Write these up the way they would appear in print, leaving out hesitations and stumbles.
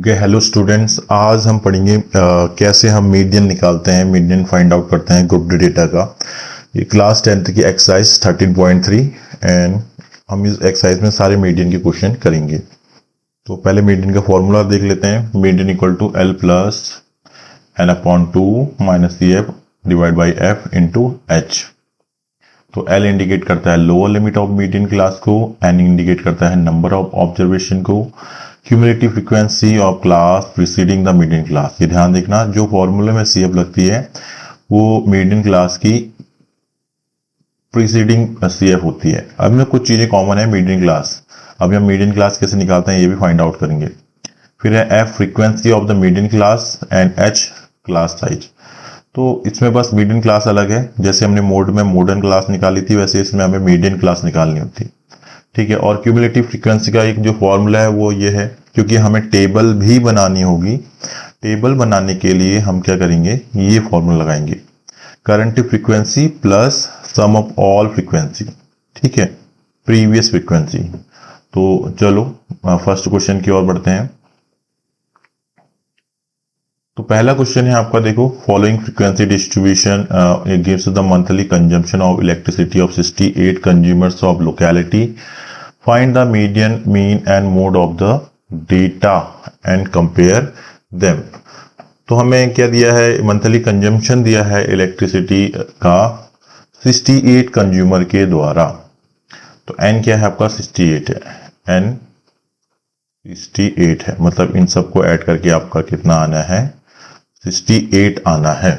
Okay hello students, आज हम पढ़ेंगे कैसे हम मीडियन निकालते हैं, मीडियन फाइंड आउट करते हैं ग्रुप डी डेटा का। ये क्लास 10th की एक्सरसाइज 13.3 एंड हम इस एक्सरसाइज में सारे मीडियन के क्वेश्चन करेंगे। तो पहले मीडियन का फॉर्मूला देख लेते हैं। Median equal to L plus N upon 2 minus C F divide by F into H. तो एल इंडिकेट करता है lower limit of median class को, एन इंडिकेट करता है नंबर ऑफ ऑब्जर्वेशन को, cumulative frequency of class preceding the median class. ये ध्यान देखना, जो फॉर्मूले में सी एफ लगती है वो मीडियन क्लास की प्रीसीडिंग सी एफ होती है। अब में कुछ चीजें कॉमन है मीडियन क्लास। अब हम मीडियन क्लास कैसे निकालते हैं ये भी फाइंड आउट करेंगे। फिर है F frequency of the median class and H class size. तो इसमें बस मीडियन क्लास अलग है, जैसे हमने मोड में मॉडर्न क्लास निकाली थी वैसे इसमें हमें मीडियन क्लास निकालनी होती है, ठीक है। और क्यूमुलेटिव फ्रीक्वेंसी का एक जो फॉर्मूला है वो ये है, क्योंकि हमें टेबल भी बनानी होगी। टेबल बनाने के लिए हम क्या करेंगे, ये फॉर्मूला लगाएंगे, current frequency plus sum of all frequency, ठीक है, प्रीवियस फ्रीक्वेंसी। तो चलो फर्स्ट क्वेश्चन की ओर बढ़ते हैं। तो पहला क्वेश्चन है आपका, देखो, following frequency distribution gives the monthly consumption of elasticity of 68 consumers of locality, find the median mean and mode of the data and compare them. तो हमें क्या दिया है, मंथली कंजम्पशन दिया है इलेक्ट्रिसिटी का 68 कंज्यूमर के द्वारा। तो एन क्या है आपका, 68 है, एन 68 है, मतलब इन सबको ऐड करके आपका कितना आना है, 68 आना है।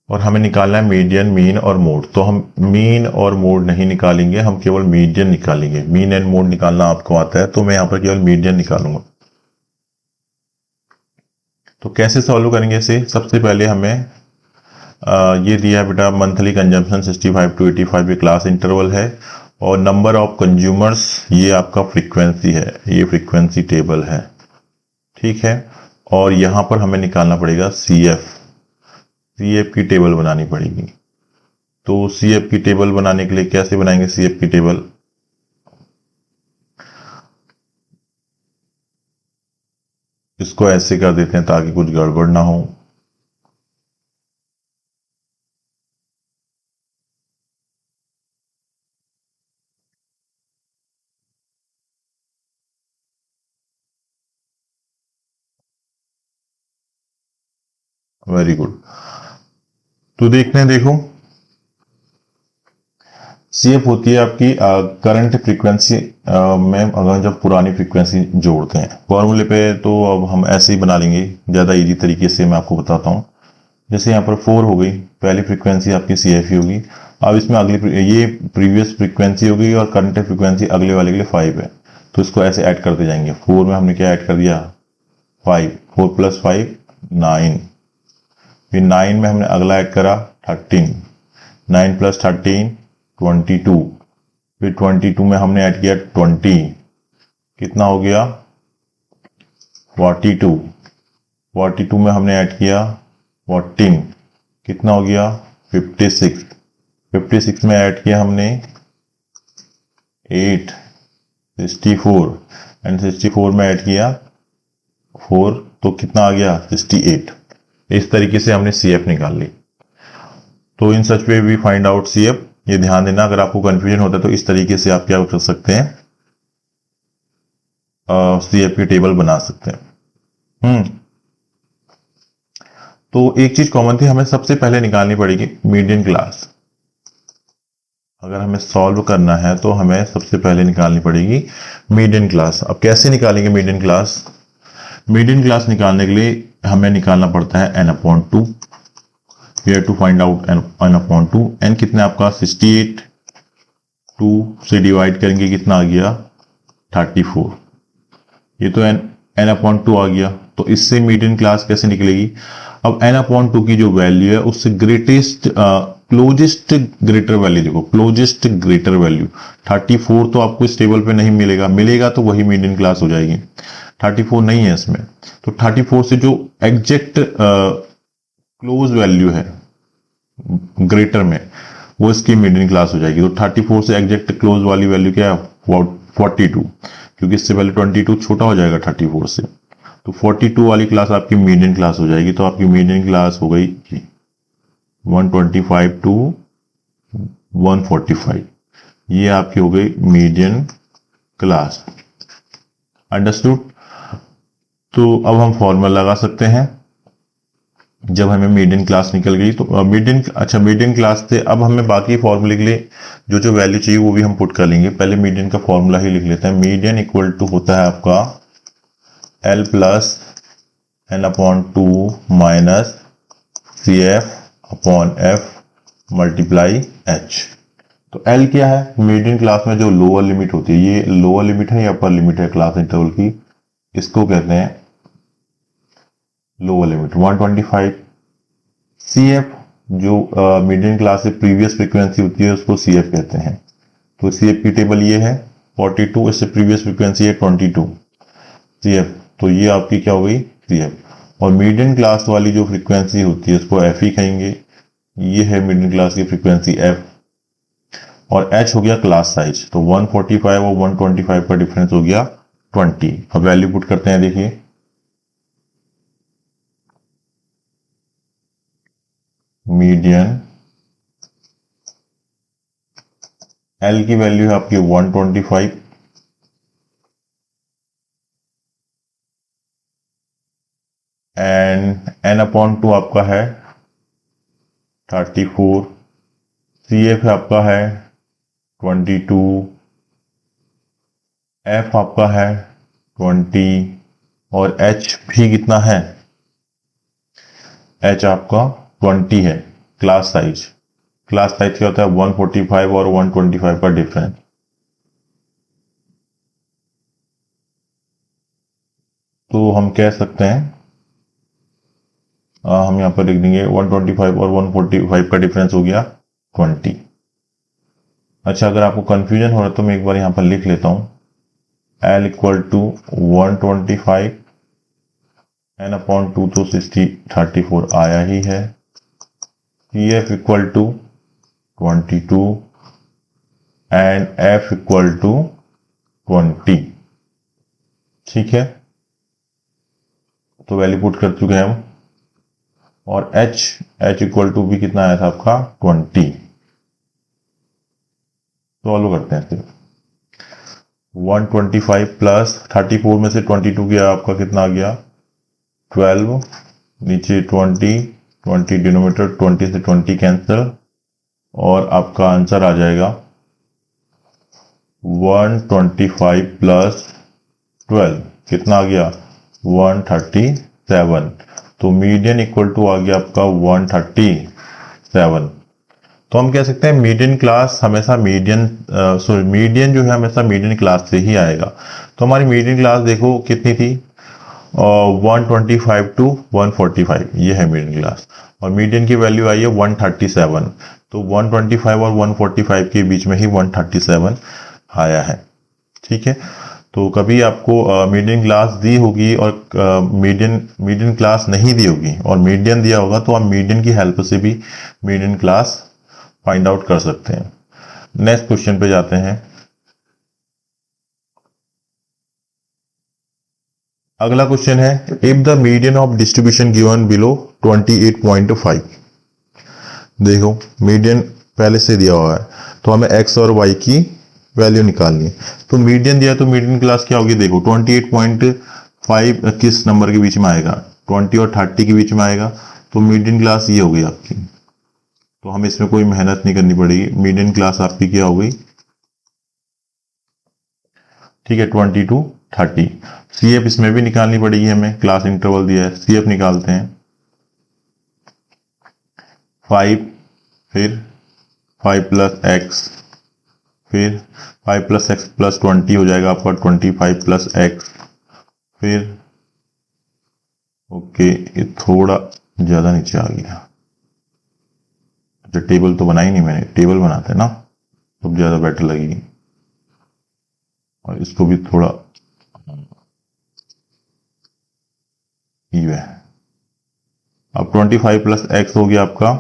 और हमें निकालना है मीडियन, मीन और मोड। तो हम मीन और मोड नहीं निकालेंगे, हम केवल मीडियन निकालेंगे। मीन एंड मोड निकालना आपको आता है, तो मैं यहां पर केवल मीडियन निकालूंगा। तो कैसे सॉल्व करेंगे इसे, सबसे पहले हमें ये दिया है बेटा, मंथली कंजम्पशन 65 to 85 ये क्लास इंटरवल है, और नंबर ऑफ कंज्यूमर्स ये आपका फ्रीक्वेंसी है, ये फ्रीक्वेंसी टेबल है, ठीक है। और यहां पर हमें निकालना पड़ेगा सीएफ, सीएफ की टेबल बनानी पड़ेगी। तो सीएफ की टेबल बनाने के लिए कैसे बनाएंगे सीएफ की टेबल, इसको ऐसे कर देते हैं ताकि कुछ गड़बड़ ना हो। Very good. तो देखते हैं, देखो, सीएफ होती है आपकी करंट फ्रीक्वेंसी में अगर जब पुरानी फ्रीक्वेंसी जोड़ते हैं फॉर्मूले पे, तो अब हम ऐसे ही बना लेंगे, ज्यादा इजी तरीके से मैं आपको बताता हूं। जैसे यहाँ पर 4 हो गई, पहली फ्रीक्वेंसी आपकी सीएफ ही होगी। अब इसमें अगली ये प्रीवियस फ्रीक्वेंसी होगी और करंट फ्रीक्वेंसी अगले वाले के लिए 5 है, तो इसको ऐसे ऐड करते जाएंगे। 4 में हमने क्या ऐड कर दिया, 5, 4 + 5 9, फिर 9 में हमने अगला ऐड करा 13, 9 + 13 22, फिर 22 में हमने ऐड किया 20, कितना हो गया 42, 42 में हमने ऐड किया 14, कितना हो गया 56, 56 में ऐड किया हमने 8, 64 एंड 64 में ऐड किया 4, तो कितना आ गया 68। इस तरीके से हमने सीएफ निकाल ली। तो in such way we find out CF. ये ध्यान देना, अगर आपको कंफ्यूजन होता है तो इस तरीके से आप क्या कर सकते हैं, सीएफ की टेबल बना सकते हैं। तो एक चीज कॉमन थी, हमें सबसे पहले निकालनी पड़ेगी मीडियन क्लास। अगर हमें सॉल्व करना है तो हमें सबसे पहले निकालनी पड़ेगी मीडियन क्लास। अब कैसे निकालेंगे मीडियन क्लास, मीडियन क्लास निकालने के लिए हमें निकालना पड़ता है n/2। We have to find out n/2। n कितना आपका 68, 2 से डिवाइड करेंगे कितना आ गया 34। ये तो n/2 आ गया। तो इससे मीडियन क्लास कैसे निकलेगी, अब n/2 की जो वैल्यू है उससे ग्रेटेस्ट क्लोजेस्ट ग्रेटर वैल्यू देखो, क्लोजेस्ट ग्रेटर वैल्यू 34 तो आपको इस टेबल पे नहीं मिलेगा, मिलेगा तो वही मीडियन क्लास हो जाएगी। 34 नहीं है इसमें, तो 34 से जो एग्जैक्ट क्लोज वैल्यू है ग्रेटर में वो इसकी मीडियन क्लास हो जाएगी। तो 34 से एग्जैक्ट क्लोज वाली वैल्यू क्या है 42, क्योंकि इससे पहले 22 छोटा हो जाएगा 34 से, तो 42 वाली क्लास आपकी मीडियन क्लास हो जाएगी। तो आपकी मीडियन क्लास हो गई 125 टू 145, ये आपकी हो गई मीडियन क्लास। अंडरस्टूड। तो अब हम फॉर्मूला लगा सकते हैं जब हमें मीडियन क्लास निकल गई। तो मीडियन क्लास से अब हमें बाकी फॉर्मूले के लिए जो वैल्यू चाहिए वो भी हम पुट कर लेंगे। पहले मीडियन का फॉर्मूला ही लिख लेते हैं। मीडियन इक्वल टू होता है आपका L plus N upon 2 minus CF upon F multiply H। तो L क्या है? मीडियन क्लास में जो लोअर लिमिट होती है, ये लोअर लिमिट है या अपर लिमिट है क्लास इंटरवल की, इसको कहते हैं लोअर लिमिट 125। CF जो मीडियन क्लास से प्रीवियस फ्रीक्वेंसी होती है उसको CF कहते हैं। तो CF की टेबल ये है 42, इससे प्रीवियस फ्रीक्वेंसी है 22 CF, तो ये आपकी क्या हो गई CF। और मीडियन क्लास वाली जो फ्रीक्वेंसी होती है उसको F ही कहेंगे। ये है मीडियन क्लास की फ्रीक्वेंसी F, और H हो गया क्लास साइज। तो 145 और 125 का डिफरेंस हो गया 20। अब वैल्यू पुट करते हैं, देखिए मीडियन L की वैल्यू है आपकी 125 एंड N अपॉन 2 आपका है 34, CF आपका है 22, F आपका है 20, और H भी कितना है? H आपका 20 है क्लास साइज। क्लास साइज क्या होता है? 145 और 125 का डिफरेंस। तो हम कह सकते हैं हम यहां पर लिख देंगे 125 और 145 का डिफरेंस हो गया 20। अच्छा, अगर आपको कंफ्यूजन हो रहा है तो मैं एक बार यहां पर लिख लेता हूं। L equal to 125 N upon 2 तो 34 आया ही है। CF equal to 22 and F equal to 20। ठीक है, तो वैल्यू पुट कर चुके हैं हम। और H इक्वल टू भी कितना आया था आपका 20। सॉल्व करते हैं सिर्फ। 125 प्लस 34 में से 22 गया आपका, कितना आ गया 12, नीचे 20 डिनोमिनेटर 20 से 20 कैंसिल, और आपका आंसर आ जाएगा 125 प्लस 12 कितना आ गया 137। तो मीडियन इक्वल टू आ गया आपका 137। तो हम कह सकते हैं मीडियन क्लास हमेशा मीडियन जो है हमेशा मीडियन क्लास से ही आएगा। तो हमारी मीडियन क्लास देखो कितनी थी, 125 टू 145, ये है मीडियन क्लास, और मीडियन की वैल्यू आई है 137। तो 125 और 145 के बीच में ही 137 आया है। ठीक है, तो कभी आपको मीडियन क्लास दी होगी और मीडियन क्लास नहीं दी होगी और मीडियन दिया होगा, तो आप मीडियन की हेल्प से भी मीडियन क्लास फाइंड आउट कर सकते हैं। नेक्स्ट क्वेश्चन पे जाते हैं। अगला क्वेश्चन है, if the median of distribution given below 28.5। देखो मीडियन पहले से दिया हुआ है, तो हमें x और y की वैल्यू निकालनी है। तो मीडियन दिया तो मीडियन क्लास क्या होगी, देखो 28.5 किस नंबर के बीच में आएगा, 20 और 30 के बीच में आएगा। तो मीडियन क्लास ये होगी आपकी, तो हमें इसमें कोई मेहनत नहीं करनी पड़ेगी। मीडियन क्लास आपकी क्या होगी, ठीक है 20 to 30। CF इसमें भी निकालनी पड़ेगी हमें, क्लास इंटरवल दिया है, CF निकालते हैं 5, फिर 5 प्लस एक्स, फिर 5 प्लस एक्स प्लस 20 हो जाएगा आपका 25 प्लस एक्स, फिर ओके ये थोड़ा ज्यादा नीचे आ गया। अच्छा टेबल तो बनाई नहीं मैंने, टेबल बनाते हैं ना तो ज्यादा बेटर लगेगी, और इसको भी थोड़ा ये है। अब 25 प्लस एक्स हो गया आपका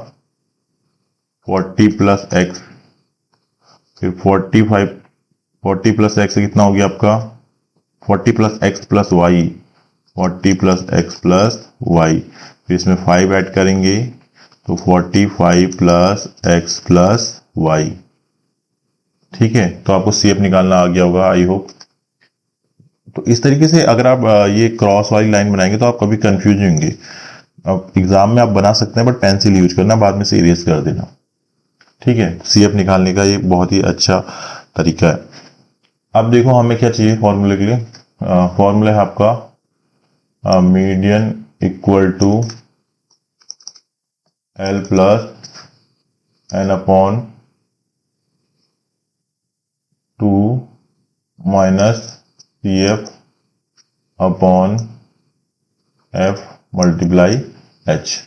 40 प्लस एक्स, फिर 45 40 प्लस एक्स कितना हो गया आपका 40 plus X plus Y, 40 plus X plus Y, फिर इसमें 5 ऐड करेंगे तो 45 प्लस एक्स प्लस वाई। ठीक है, तो आपको सी एफ निकालना आ गया होगा आई होप। तो इस तरीके से अगर आप ये क्रॉस वाली लाइन बनाएंगे तो आप कभी कंफ्यूज होंगे। अब एग्जाम में आप बना सकते हैं बट पेंसिल यूज करना, बाद में से इरेज कर देना। ठीक है, सी एफ निकालने का ये बहुत ही अच्छा तरीका है। अब देखो हमें क्या चाहिए फॉर्मूले के लिए। फॉर्मूला है आपका median equal to L plus N upon 2 minus C F upon F multiply H.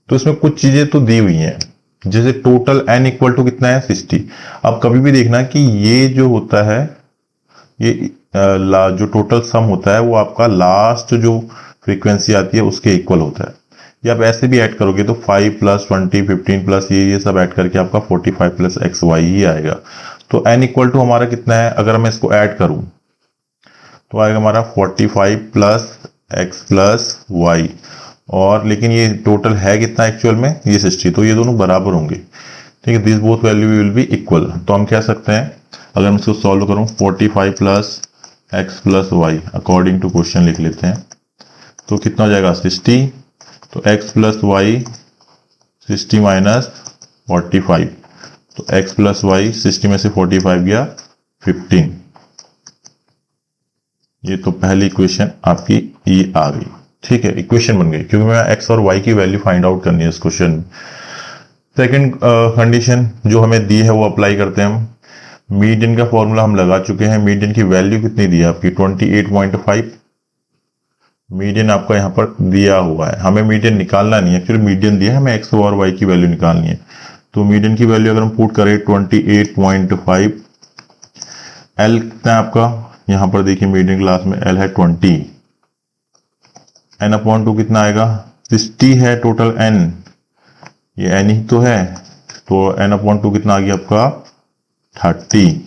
तो इसमें कुछ चीजें तो दी हुई हैं, जैसे टोटल एन इक्वल टू कितना है 60। अब कभी भी देखना कि ये जो होता है ये जो टोटल सम होता है वो आपका लास्ट जो फ्रीक्वेंसी आती है उसके इक्वल होता है। या आप ऐसे भी ऐड करोगे तो 5 प्लस 20 15 प्लस ये सब ऐड करके आपका 45 प्लस एक्स वाई ही आएगा। तो एन इक्वल टू हमारा कितना है, अगर मैं इसको ऐड करूं तो आएगा हमारा 45 प्लस एक्स प्लस वाई, और लेकिन ये टोटल है कितना एक्चुअल में ये 60, तो ये दोनों बराबर होंगे। ठीक है, this both value will be equal. तो हम कह सकते हैं अगर मैं इसको सॉल्व करूं 45 plus X plus Y according to question लिख लेते हैं तो कितना हो जाएगा 60। तो x प्लस वाई 60 माइनस 45, तो x प्लस वाई 60 में से 45 गया 15। ये तो पहली इक्वेशन आपकी ये आ गई। ठीक है, इक्वेशन बन गई क्योंकि मैं x और y की वैल्यू फाइंड आउट करनी है इस क्वेश्चन में। सेकेंड कंडीशन जो हमें दी है वो अप्लाई करते हैं हम। मीडियन का फॉर्मूला हम लगा चुके हैं। मीडियन की वैल्यू कितनी दी है आपकी 28.5। मीडियन आपका यहाँ पर दिया हुआ है, हमें मीडियन निकालना नहीं है, एक्चुअली मीडियन दिया है, हमें एक्स और वाई की वैल्यू निकालनी है। तो मीडियन की वैल्यू अगर हम पुट करें 28.5, एल कितना है आपका यहाँ पर देखिए मीडियन क्लास में एल है 20, एन अपॉन 2 कितना आएगा 60 है टोटल एन, ये एन ही तो है, तो एन अपॉन 2 कितना आ गया आपका 30।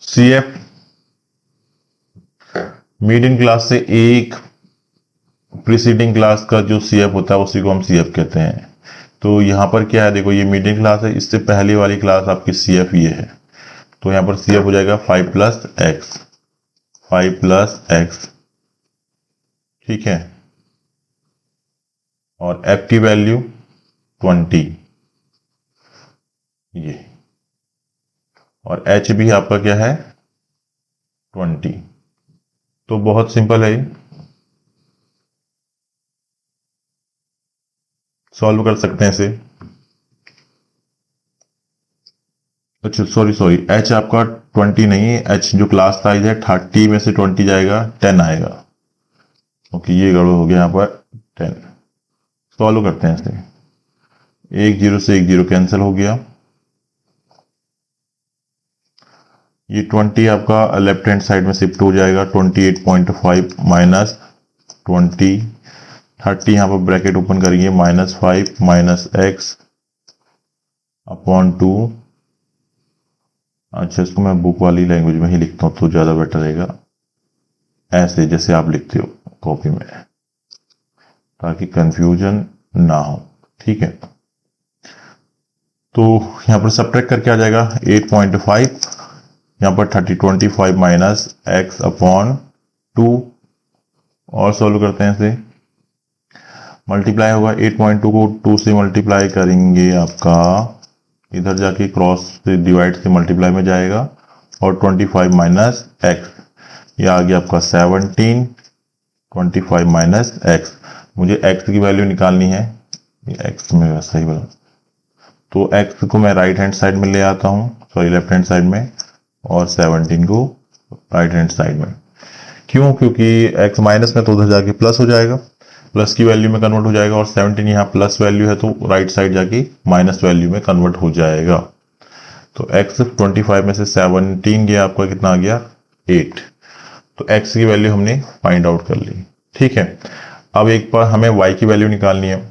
सी एफ मीडियन क्लास से एक प्रीसीडिंग क्लास का जो सीएफ होता है उसी को हम सीएफ कहते हैं। तो यहां पर क्या है देखो, ये मीडियन क्लास है, इससे पहले वाली क्लास आपकी सीएफ ये है, तो यहां पर सीएफ हो जाएगा 5 प्लस एक्स, 5 प्लस एक्स। ठीक है, और एफ की वैल्यू 20 ये, और एच भी आपका क्या है 20। तो बहुत सिंपल है, सॉल्व कर सकते हैं इसे। अच्छा सॉरी एच आपका 20 नहीं है, एच जो क्लास साइज है 30 में से 20 जाएगा 10 आएगा। ओके, ये गड़बड़ हो गया यहाँ पर 10। सॉल्व करते हैं इसे, 1 0 से 1 0 कैंसिल हो गया। ये 20 आपका लेफ्ट हैंड साइड में शिफ्ट हो जाएगा, 28.5 माइनस 20, 30 यहाँ पर ब्रैकेट ओपन करिए, -5 माइनस एक्स अपॉन 2। अच्छा, इसको मैं बुक वाली लैंग्वेज में ही लिखता हूँ तो ज़्यादा बेटर रहेगा, ऐसे जैसे आप लिखते हो कॉपी में, ताकि कंफ्यूजन ना हो। ठीक है, तो यहाँ पर सब्ट्रैक्ट करके आ जाएगा 8.5, यहाँ पर 25 माइनस एक्स अपॉन 2, और सॉल्व करते हैं इसे। मल्टीप्लाई होगा 8.2 को 2 से मल्टीप्लाई करेंगे, आपका इधर जाके क्रॉस से डिवाइड से मल्टीप्लाई में जाएगा, और 25 माइनस एक्स, ये आ गया आपका 17, 25 माइनस एक्स। मुझे एक्स की वैल्यू निकालनी है, एक्स में सही बोला, तो एक्स को मैं राइट हैंड साइड में ले आता हूँ, सॉरी लेफ्ट हैंड साइड में, और 17 को राइट हैंड साइड में। क्यों? क्योंकि x माइनस में तो उधर जाके प्लस हो जाएगा, प्लस की वैल्यू में कन्वर्ट हो जाएगा, और 17 यहाँ प्लस वैल्यू है तो राइट साइड जाके माइनस वैल्यू में कन्वर्ट हो जाएगा। तो x 25 में से 17 गया, आपका कितना आ गया 8। तो x की वैल्यू हमने फाइंड आउट कर ली। ठीक है, अब एक बार हमें y की वैल्यू निकालनी है।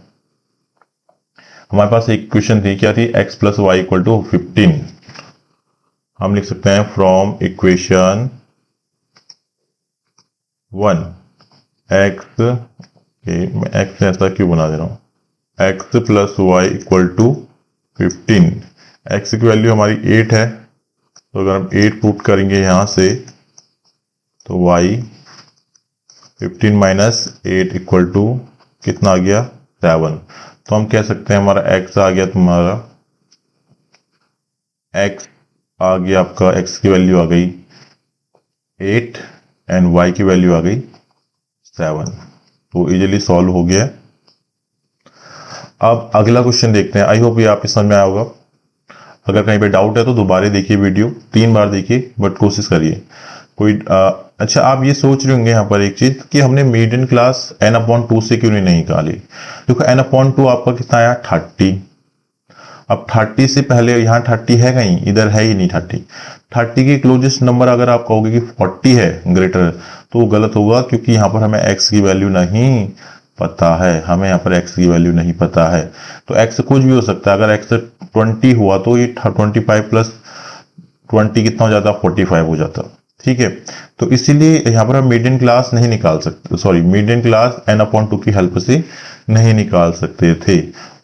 हमारे पास एक क्वेश्चन थी, क्या थी, x plus Y equal to 15। हम लिख सकते हैं फ्रॉम इक्वेशन 1 एक्स, मैं एक्स ऐसा क्यों बना दे रहा हूं, X plus Y equal to 15। X की वैल्यू हमारी 8 है, तो अगर हम 8 पुट करेंगे यहां से तो y 15 माइनस 8 इक्वल टू कितना आ गया 7। तो हम कह सकते हैं हमारा x आ गया, तुम्हारा x आ गया आपका, x की वैल्यू आ गई 8 एंड y की वैल्यू आ गई 7। तो इजीली सॉल्व हो गया। अब अगला क्वेश्चन देखते हैं। आई होप ये आपके समझ में आया होगा। अगर कहीं पे डाउट है तो दोबारा देखिए, वीडियो 3 बार देखिए, बट कोशिश करिए कोई अच्छा, आप ये सोच रहे होंगे यहाँ पर एक चीज कि हमने मीडियन क्लास n/2 से क्यों नहीं निकाली। देखो n/2 आपका कितना आया 30। अब 30 से पहले यहाँ 30 है कहीं, इधर है ही नहीं 30। 30 के क्लोजेस्ट नंबर अगर आप कहोगे कि 40 है ग्रेटर, तो वो गलत होगा, क्योंकि यहाँ पर हमें x की वैल्यू नहीं पता है। हमें यहाँ पर x की वैल्यू नहीं पता है, तो x कुछ भी हो सकता है। अगर x 20 हुआ तो ये 25 प्लस 20 कितना हो जाता, 45 हो जाता। ठीक है, तो इसीलिए यहाँ पर हम मीडियन क्लास नहीं निकाल सकते, सॉरी मीडियन क्लास n/2 की हेल्प से नहीं निकाल सकते थे,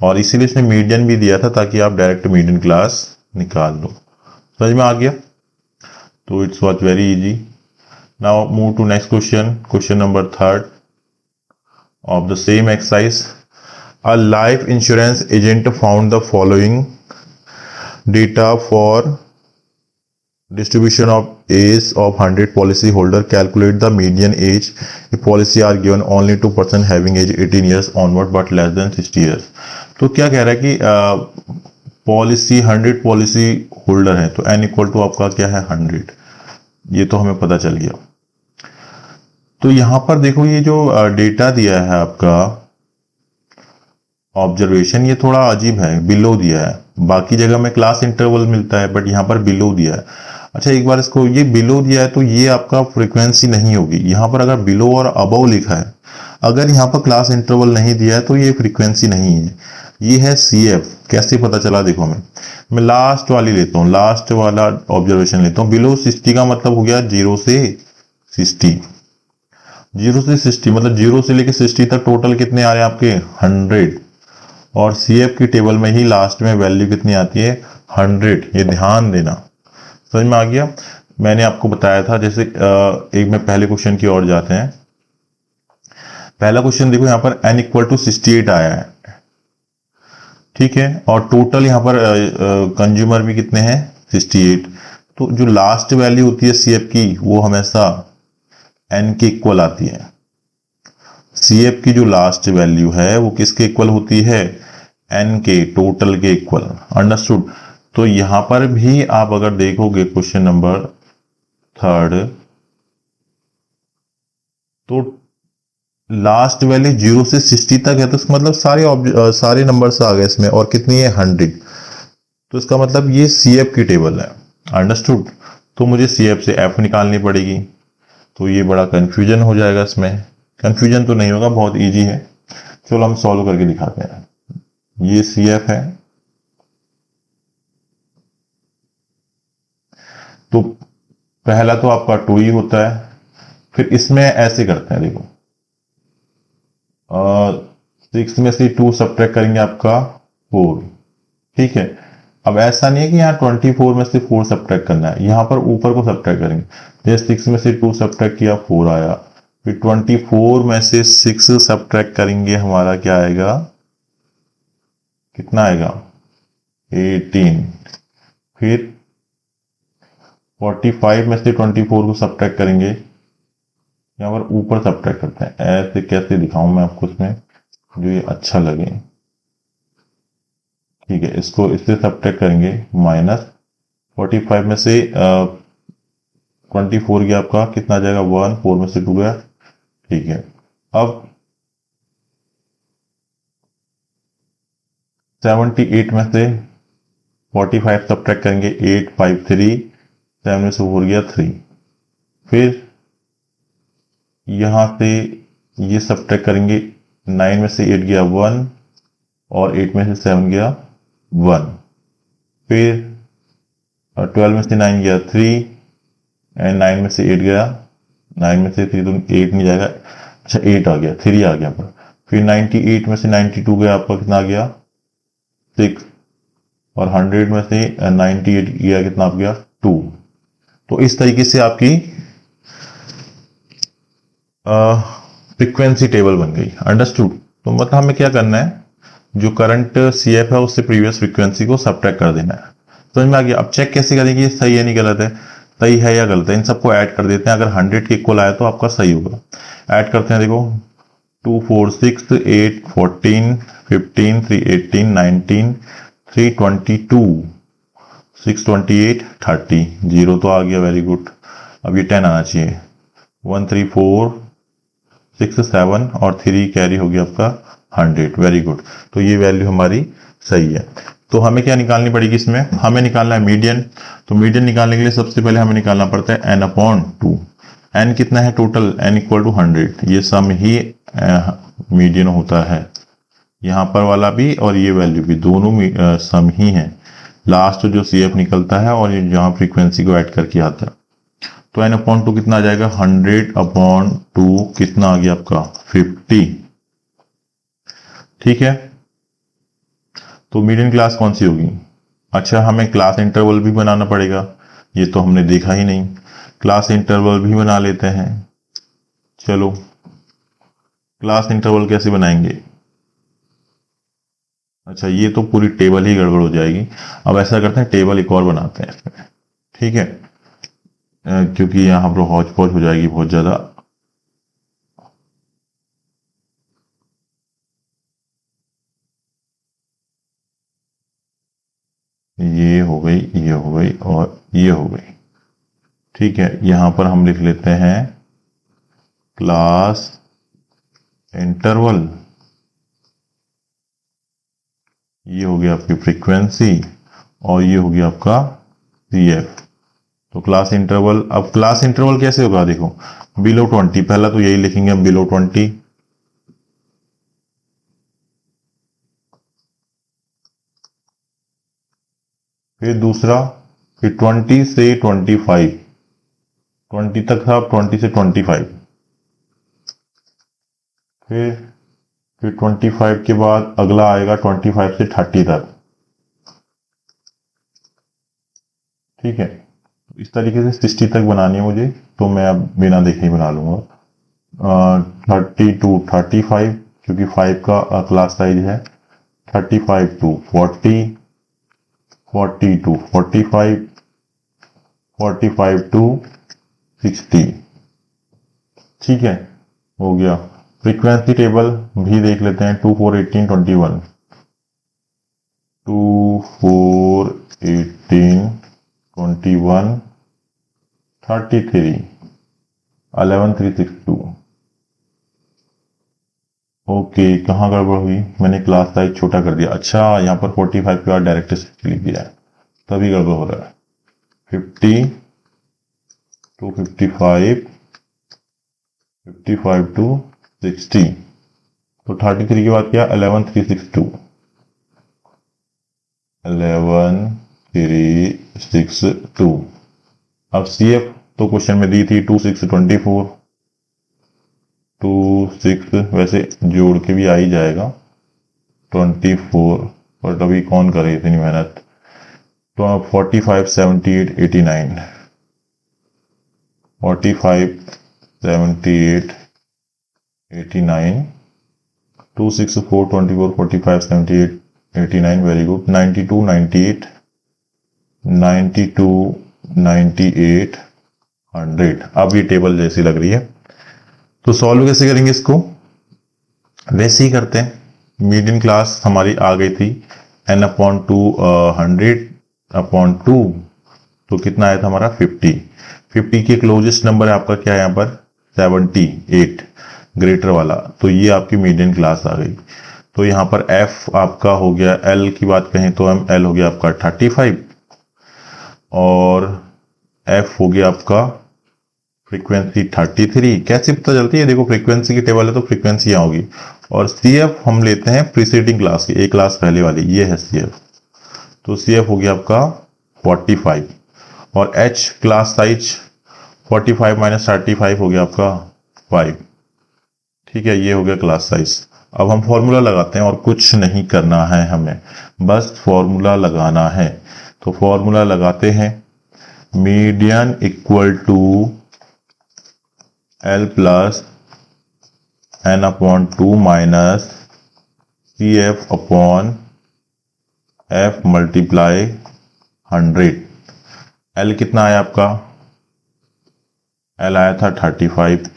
और इसीलिए इसने मीडियन भी दिया था ताकि आप डायरेक्ट मीडियन क्लास निकाल लो। समझ में आ गया? तो it's was very easy. Now move to next question, question number 3 of the same exercise. A life insurance agent found the following data for distribution of age of 100 policy holder. Calculate the median age if policy are given only to person having age 18 years onward but less than 60 years. तो क्या कह रहा है कि policy 100 policy holder है, तो n equal to आपका क्या है 100। ये तो हमें पता चल गया। तो यहां पर देखो, ये जो डेटा दिया है आपका ऑब्जर्वेशन, ये थोड़ा अजीब है, बिलो दिया है। बाकी जगह में क्लास इंटरवल मिलता है, बट यहां पर बिलो दिया है। अच्छा, एक बार इसको, ये बिलो दिया है तो ये आपका फ्रीक्वेंसी नहीं होगी। यहां पर अगर बिलो और अबव लिखा है, अगर यहां पर क्लास इंटरवल नहीं दिया है तो ये फ्रीक्वेंसी नहीं है। ये है CF। कैसे पता चला, देखो मैं लास्ट वाली लेता हूँ, लास्ट वाला ऑब्जर्वेशन लेता हूँ। बिलो 60 का मतलब हो गया 0 से 60। 0 से 60 मतलब 0 से लेके 60 तक टोटल कितने आ रहे हैं आपके 100, और CF की टेबल में ही लास्ट में वैल्यू कितनी आती है 100। ये ध्यान देना। समझ में आ गया? मैंने आपको बताया था। जैसे एक में पहले क्वेश्चन की ओर जाते हैं। पहला क्वेश्चन देखो, यहाँ पर n इक्वल टू 68 आया है, ठीक है, और टोटल यहाँ पर कंज्यूमर भी कितने हैं 68। तो जो लास्ट वैल्यू होती है CF की, वो हमेशा n के इक्वल आती है। CF की जो लास्ट वैल्यू है वो किसके इक्वल होती है, n के, टोटल के इक्वल। अंडरस्टूड? तो यहां पर भी आप अगर देखोगे क्वेश्चन नंबर 3, तो लास्ट वैल्यू 0 से 60 तक है, तो इसका मतलब सारे नंबर्स आ गए इसमें, और कितनी है 100। तो इसका मतलब ये CF की टेबल है। अंडरस्टूड? तो मुझे CF से F निकालनी पड़ेगी, तो ये बड़ा कंफ्यूजन हो जाएगा। इसमें कंफ्यूजन तो नहीं होगा, बहुत इजी है। चलो हम सॉल्व करके दिखाते हैं। ये CF है, तो पहला तो आपका 2 ही होता है। फिर इसमें ऐसे करते हैं, देखो 6 में से 2 सब्ट्रैक्ट करेंगे आपका 4, ठीक है। अब ऐसा नहीं है कि यहाँ 24 में से 4 सब्ट्रैक्ट करना है, यहाँ पर ऊपर को सब्ट्रैक्ट करेंगे। जैसे 6 में से 2 सब्ट्रैक्ट किया 4 आया, फिर 24 में से 6 सब्ट्रैक्ट करेंगे, हमारा क्या आएगा, कितना आएगा 18। फिर 45 में से 24 को सब्ट्रैक्ट करेंगे, यहाँ पर ऊपर सब्ट्रैक्ट करते हैं। ऐसे कैसे दिखाऊं मैं आपको इसमें जो ये अच्छा लगे, ठीक है। इसको इससे सब्ट्रैक्ट करेंगे, माइनस 45 में से 24 गया आपका, कितना आ जाएगा 1, 4 में से 2 गया, ठीक है। अब 78 में से 45 सब्ट्रैक्ट करेंगे, 8, 5, 3, 7 में से 4 गया 3। फिर यहां से ये सब्ट्रैक्ट करेंगे, 9 में से 8 गया 1, और 8 में से 7 गया 1। फिर और 12 में से 9 गया 3 एंड 9 में से 8 गया, 9 में से 3 तो 8 नहीं जाएगा, अच्छा 8 आ गया, 3 आ गया पर। फिर 98 में से 92 गया आपका, कितना आ गया 6, और 100 में से 98 गया, कितना आ गया 2। तो इस तरीके से आपकी फ्रीक्वेंसी टेबल बन गई। अंडरस्टूड? तो मतलब हमें क्या करना है, जो करंट CF है उससे प्रीवियस फ्रीक्वेंसी को सबट्रैक्ट कर देना है। समझ में आ गया? अब चेक कैसे करेंगे ये सही है नहीं गलत है, सही है या गलत है, इन सबको ऐड कर देते हैं। अगर 100 के इक्वल आया तो आपका सही होगा। ऐड करते हैं, देखो 2 4 6 8 14 15 3 18 19 3 22 6 28 30, 0 तो आ गया, वेरी गुड। अब ये 10 आना चाहिए, 1 3 4 6 7 और 3 कैरी हो गया आपका 100, वेरी गुड। तो ये वैल्यू हमारी सही है। तो हमें क्या निकालनी पड़ेगी इसमें, हमें निकालना है मीडियन। तो मीडियन निकालने के लिए सबसे पहले हमें निकालना पड़ता है n/2। n कितना है टोटल, n इक्वल टू 100, ये सम ही मीडियन होता है। यहाँ पर वाला भी और ये वैल्यू भी दोनों सम ही है। लास्ट जो CF निकलता है और ये जहाँ फ्रीक्वेंसी को ऐड करके आता है। तो n/2 कितना आ जाएगा, 100/2 कितना आ गया आपका 50। ठीक है, तो मीडियन क्लास कौन सी होगी। अच्छा, हमें क्लास इंटरवल भी बनाना पड़ेगा, ये तो हमने देखा ही नहीं। क्लास इंटरवल भी बना लेते हैं। चलो, क्लास इंटरवल कैसे बनाएंगे। अच्छा, ये तो पूरी टेबल ही गड़बड़ हो जाएगी। अब ऐसा करते हैं, टेबल एक और बनाते हैं इसमें, ठीक है, क्योंकि यहाँ पर हौच पौच हो जाएगी बहुत ज्यादा। ये हो गई, ये हो गई और ये हो गई। ठीक है, यहां पर हम लिख लेते हैं क्लास इंटरवल। ये हो गया आपकी फ्रीक्वेंसी और ये हो गया आपका CF। तो क्लास इंटरवल, अब क्लास इंटरवल कैसे होगा, देखो बिलो 20, पहला तो यही लिखेंगे हम बिलो 20, फिर दूसरा, फिर 20 से 25, 20 तक था, 20 से 25, फिर 25 के बाद अगला आएगा 25 से 30 तक। ठीक है, इस तरीके से 60 तक बनानी है मुझे, तो मैं अब बिना देखे ही बना लूंगा। 30 to 35, क्योंकि 5 का क्लास साइज है। 35 to 40, 40 to 45, 45 to 60। ठीक है, हो गया। फ्रीक्वेंसी टेबल भी देख लेते हैं, 2 4 18 21, 2 4 18 21 33 11 3 6 2। ओके, कहाँ गड़बड़ हुई, मैंने क्लास साइज छोटा कर दिया। अच्छा, यहाँ पर 45 के बाद डायरेक्ट 60 लिख दिया, तभी गड़बड़ हो रहा है। 50 to 55, 55 to 60। तो 33 के बाद क्या, 11 3 6 2, 11 3 6 2। अब CF तो क्वेश्चन में दी थी 2 6 24, 2 6 वैसे जोड़ के भी आ ही जाएगा 24, पर अभी कौन करे इतनी मेहनत। तो 45 78 89, 45 78 89, 2 6 4 24, 45 78 89, वेरी गुड। 92 98, 92 98 100। अब ये टेबल जैसी लग रही है। तो सॉल्व कैसे करेंगे इसको, वैसे ही करते हैं। मीडियन क्लास हमारी आ गई थी n/2 100/2, तो कितना आया था हमारा 50। 50 के क्लोजेस्ट नंबर है आपका क्या है यहाँ पर 78, ग्रेटर वाला, तो ये आपकी मीडियन क्लास आ गई। तो यहाँ पर F आपका हो गया, L की बात कहें तो L हो गया आपका 35 और F हो गया आपका फ्रीक्वेंसी 33। कैसे पता चलती है, देखो फ्रीक्वेंसी की टेबल है तो फ्रीक्वेंसी यहाँ होगी, और CF हम लेते हैं प्रीसीडिंग क्लास की, एक क्लास पहले वाली, ये है CF। तो CF हो गया आपका 45। और h क्लास साइज 45 माइनस 35 हो गया आपका 5। ठीक है, ये हो गया क्लास साइज। अब हम फॉर्मूला लगाते हैं और कुछ नहीं करना है हमें, बस फॉर्मूला लगाना है। तो फॉर्मूला लगाते हैं, median equal to L plus n upon 2 minus CF upon F multiply 100। L कितना आया आपका? L आया था 35,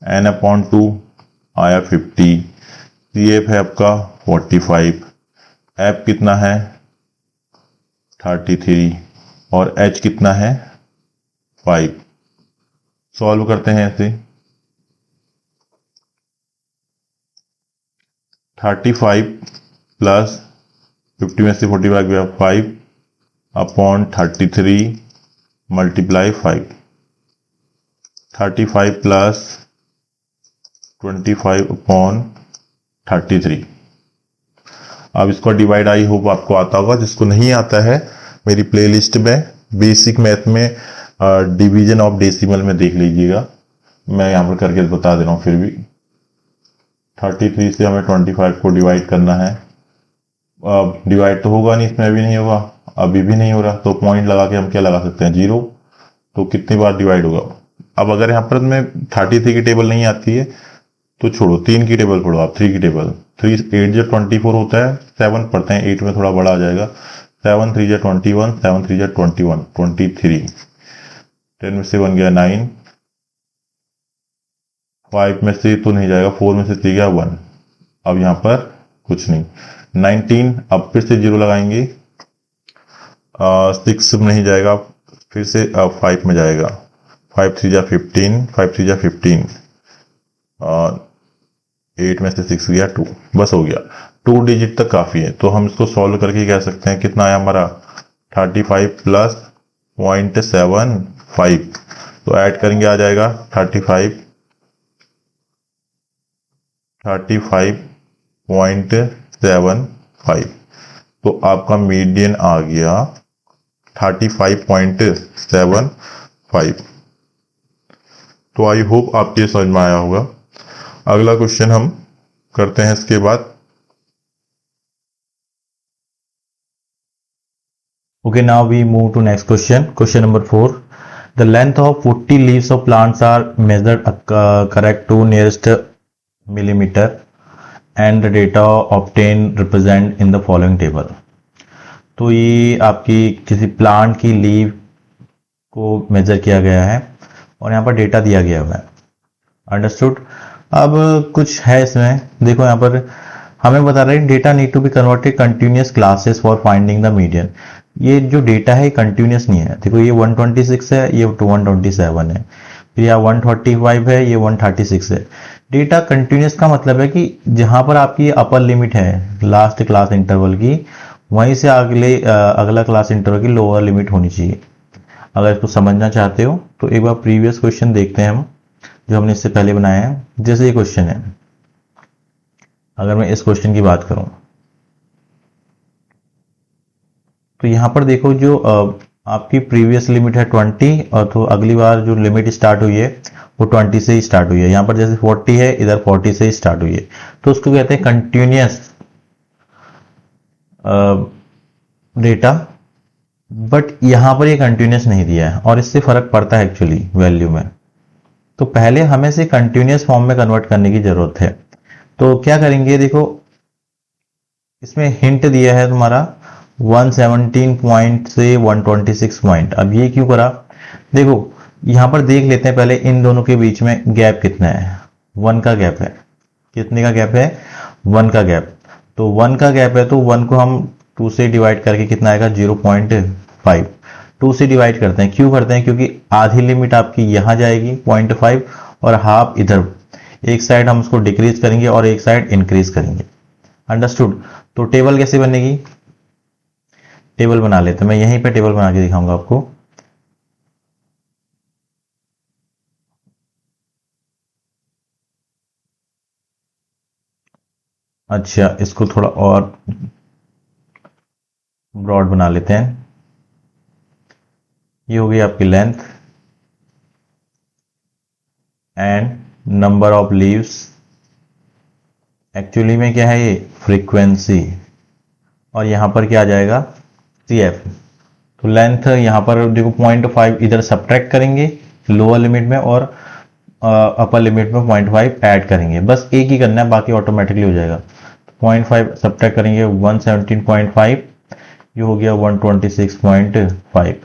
n अपॉन 2 आया 50, CF है आपका 45, F कितना है 33 और H कितना है 5। सॉल्व करते हैं ऐसे। 35 प्लस 50 में से 45 गया 5 अपॉन 33 मल्टीप्लाई 5। 35 plus 25 upon 33। अब इसको डिवाइड आई होप आपको आता होगा, जिसको नहीं आता है मेरी प्लेलिस्ट में बेसिक मैथ में डिवीजन ऑफ डेसिमल में देख लीजिएगा, मैं यहाँ पर करके बता दे रहा हूँ। फिर भी 33 से हमें 25 को डिवाइड करना है। अब डिवाइड तो होगा नहीं, इसमें अभी नहीं होगा, अभी भी नहीं हो रहा, तो पॉइंट लगा के हम क्या लगा सकते हैं 0। तो कितनी बार डिवाइड होगा? अब अगर यहाँ पर में 33 की टेबल नहीं आती है तो छोड़ो, 3 की टेबल पढ़ो आप, 3 की टेबल। 3 8 जो 24 होता है, 7 पढ़ते हैं, 8 में थोड़ा बड़ा आ जाएगा। 7 3 जो 21, 7 3 जो 21, 23। 10 में से 1 गया 9, 5 में से तो नहीं जाएगा, 4 में से 3 गया 1। अब यहाँ पर कुछ नहीं, 19। अब फिर से 0 लगाएंगे, 6 में नहीं जाएगा, फिर से 5 में जाएगा। 5 3 जा 15, 5 3 जा 15, 8 में से 6 गया 2, बस हो गया। 2 डिजिट तक काफी है, तो हम इसको सॉल्व करके कह सकते हैं कितना आया हमारा 35 प्लस 0.75। तो ऐड करेंगे आ जाएगा 35.75। तो आपका मीडियन आ गया 35.75। तो आई होप आपके समझ में आया होगा। अगला क्वेश्चन हम करते हैं इसके बाद। Okay, now we move to next question. Question number 4. The length of 40 leaves of plants are measured correct to nearest millimeter, and the data obtained represent in the following table. तो ये आपकी किसी plant की leave को major किया गया है और यहाँ पर डेटा दिया गया हुआ है। अंडरस्टूड। अब कुछ है इसमें, देखो यहाँ पर हमें बता रहे हैं data need to be converted continuous classes for finding the median. ये जो डेटा है कंटिन्यूस नहीं है। देखो ये 126 है, ये 127 है, फिर यहाँ 145 है, ये 136 है। डेटा कंटिन्यूस का मतलब है कि जहां पर आपकी अपर लिमिट है लास्ट क्लास इंटरवल की, वहीं से अगला क्लास इंटरवल की लोअर लिमिट होनी चाहिए। अगर इसको समझना चाहते हो तो एक बार प्रीवियस क्वेश्चन देखते हैं हम, जो हमने इससे पहले बनाया है। जैसे ये क्वेश्चन है, अगर मैं इस क्वेश्चन की बात करूं तो यहां पर देखो जो आपकी प्रीवियस लिमिट है 20, और तो अगली बार जो लिमिट स्टार्ट हुई है वो 20 से ही स्टार्ट हुई है। यहां पर जैसे 40 है, इधर 40 से ही स्टार्ट हुई है, तो उसको कहते हैं कंटिन्यूस डेटा। बट यहां पर ये कंटिन्यूस नहीं दिया है और इससे फर्क पड़ता है एक्चुअली वैल्यू में। तो पहले हमें से कंटिन्यूस फॉर्म में कन्वर्ट करने की जरूरत है। तो क्या करेंगे, देखो इसमें हिंट दिया है तुम्हारा 117 पॉइंट से 126 पॉइंट। अब ये क्यों करा, देखो यहां पर देख लेते हैं पहले इन दोनों के बीच में गैप कितना है। 1 का गैप है। कितने का गैप है? 1 का गैप। तो 1 का गैप है तो 1 को हम 2 से डिवाइड करके कितना आएगा 0.5। 2 से डिवाइड करते हैं, क्यों करते हैं? क्योंकि आधी लिमिट आपकी यहां जाएगी 0.5 और हाफ इधर। एक साइड हम उसको डिक्रीज करेंगे और एक साइड इंक्रीज करेंगे। अंडरस्टूड। तो टेबल कैसे बनेगी, टेबल बना लेते हैं। मैं यहीं पे टेबल बना के दिखाऊंगा आपको। अच्छा, इसको थोड़ा और ब्रॉड बना लेते हैं। ये हो गई आपकी length and number of leaves, actually में क्या है ये फ्रीक्वेंसी, और यहां पर क्या आ जाएगा CF। तो लेंथ यहां पर देखो 0.5 इधर सब्ट्रैक्ट करेंगे लोअर लिमिट में और अपर लिमिट में 0.5 ऐड करेंगे, बस एक ही करना है, बाकी ऑटोमेटिकली हो जाएगा। 0.5 सब्ट्रैक्ट करेंगे 117.5, ये हो गया 126.5।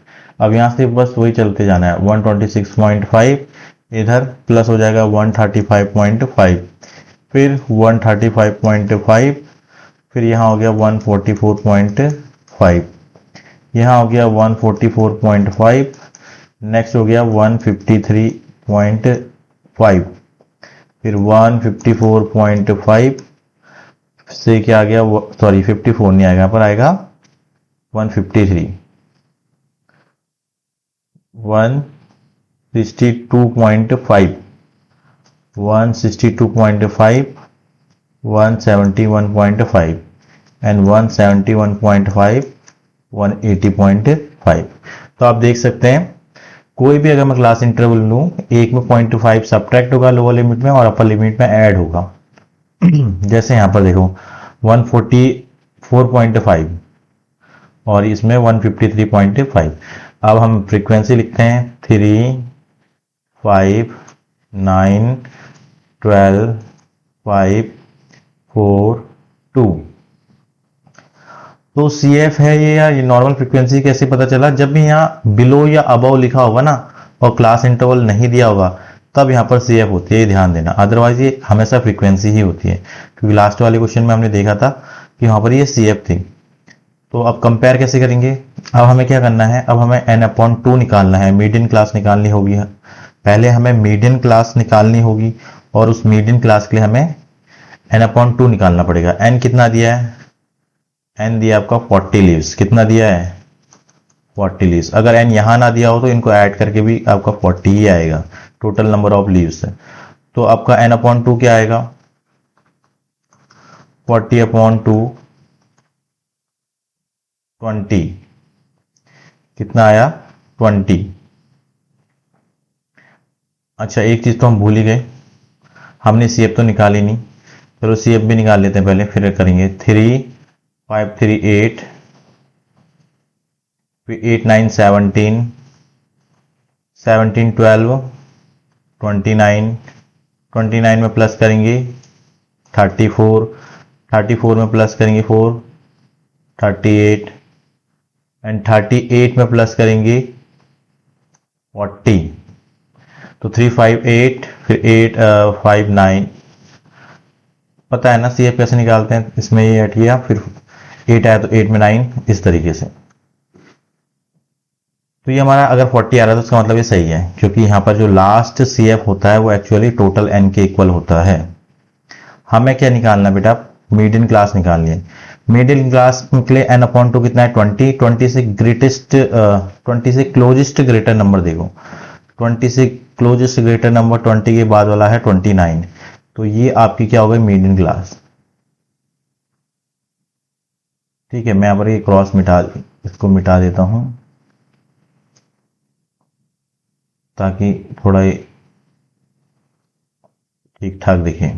अब यहां से बस वही चलते जाना है, 126.5 इधर प्लस हो जाएगा 135.5, फिर 135.5, फिर यहाँ हो गया 144.5, यहाँ हो गया 144.5, नेक्स्ट हो गया 153.5, फिर 154.5 से क्या आ गया, सॉरी 54 नहीं आएगा, यहाँ पर आएगा 153, 162.5, 162.5, 171.5 एंड 171.5, 180.5। तो आप देख सकते हैं कोई भी अगर मैं क्लास इंटरवल लूं, एक में 0.5 सब्ट्रैक्ट होगा लोअर लिमिट में और अपर लिमिट में ऐड होगा। जैसे यहां पर देखो 144.5 और इसमें 153.5। अब हम फ्रीक्वेंसी लिखते हैं 3, 5, 9, 12, 5, 4, 2। तो CF है ये, या ये नॉर्मल फ्रीक्वेंसी कैसे पता चला, जब भी यहाँ बिलो या अबव लिखा होगा ना और क्लास इंटरवल नहीं दिया होगा तब यहाँ पर CF होती है, ये ध्यान देना, अदरवाइज ये हमेशा फ्रीक्वेंसी ही होती है, क्योंकि लास्ट वाले क्वेश्चन में हमने देखा था कि वहां पर ये CF थी। तो अब कंपेयर कैसे करेंगे, अब हमें क्या करना है, अब हमें n/2 निकालना है, मीडियन क्लास निकालनी होगी। पहले हमें मीडियन क्लास निकालनी होगी और उस मीडियन क्लास के लिए हमें n/2 निकालना पड़ेगा। n कितना दिया है, n दिया आपका 40 लीव्स, कितना दिया है 40 लीव्स। अगर n यहां ना दिया हो तो इनको ऐड करके भी आपका 40 ही आएगा, टोटल नंबर ऑफ लीव्स है। तो आपका n/2 क्या आएगा, 40/2 20, कितना आया 20। अच्छा एक चीज तो हम भूल ही गए, हमने CF तो निकाली नहीं, चलो CF भी निकाल लेते हैं पहले, फिर करेंगे। 3, 5, 3, 8, फिर 8, 9, 17, 17, 12, 29, 29 में प्लस करेंगे 34, 34 में प्लस करेंगे 4, 38 एंड 38 में प्लस करेंगे 40। तो 3, 5, 8, फिर 8, 5, 9। पता है ना CF कैसे निकालते हैं, इसमें ये 8 किया, फिर 8 आया तो 8 में 9, इस तरीके से। तो ये हमारा अगर 40 आ रहा है तो इसका मतलब ये सही है, क्योंकि यहाँ पर जो लास्ट CF होता है वो एक्चुअली टोटल n के इक्वल होता है। हमें क्या निकालना है बेटा, मीडियन क्लास निकालनी है। मीडियन क्लास के लिए n/2 कितना है 20, 20 से ग्रेटेस्ट 20 से क्लोजेस्ट ग्रेटर नंबर देखो, 20 से क्लोजेस्ट ग्रेटर नंबर 20 के बाद वाला है 29, तो ये आपकी क्या हो गई मीडियन क्लास। ठीक है, मैं यहाँ पर ये क्रॉस इसको मिटा देता हूं ताकि थोड़ा ये ठीक ठाक दिखे।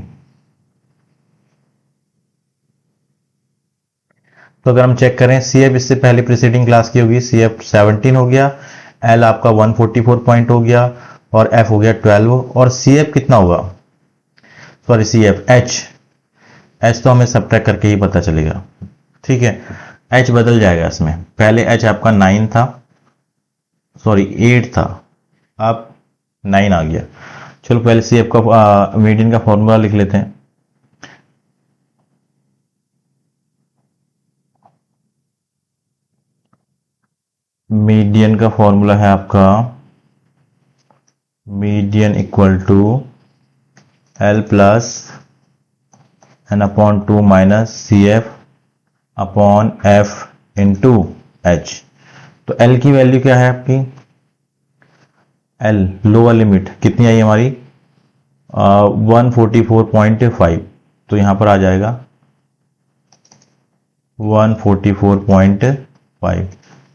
तो अगर हम चेक करें CF इससे पहले प्रीसीडिंग क्लास की होगी, CF 17 हो गया, L आपका 144 पॉइंट हो गया और F हो गया 12, और CF कितना होगा, सॉरी CF H तो हमें सब्ट्रैक्ट करके ही पता चलेगा। ठीक है, H बदल जाएगा इसमें, पहले H आपका 9 था, सॉरी 8 था, अब 9 आ गया। चलो पहले CF का मीडियन का फॉर्मूला लिख लेते हैं। मीडियन का फॉर्मूला है आपका median equal to L plus n/2 minus CF upon F into H। तो L की वैल्यू क्या है आपकी, L लोअर लिमिट कितनी आई हमारी 144.5, तो यहां पर आ जाएगा 144.5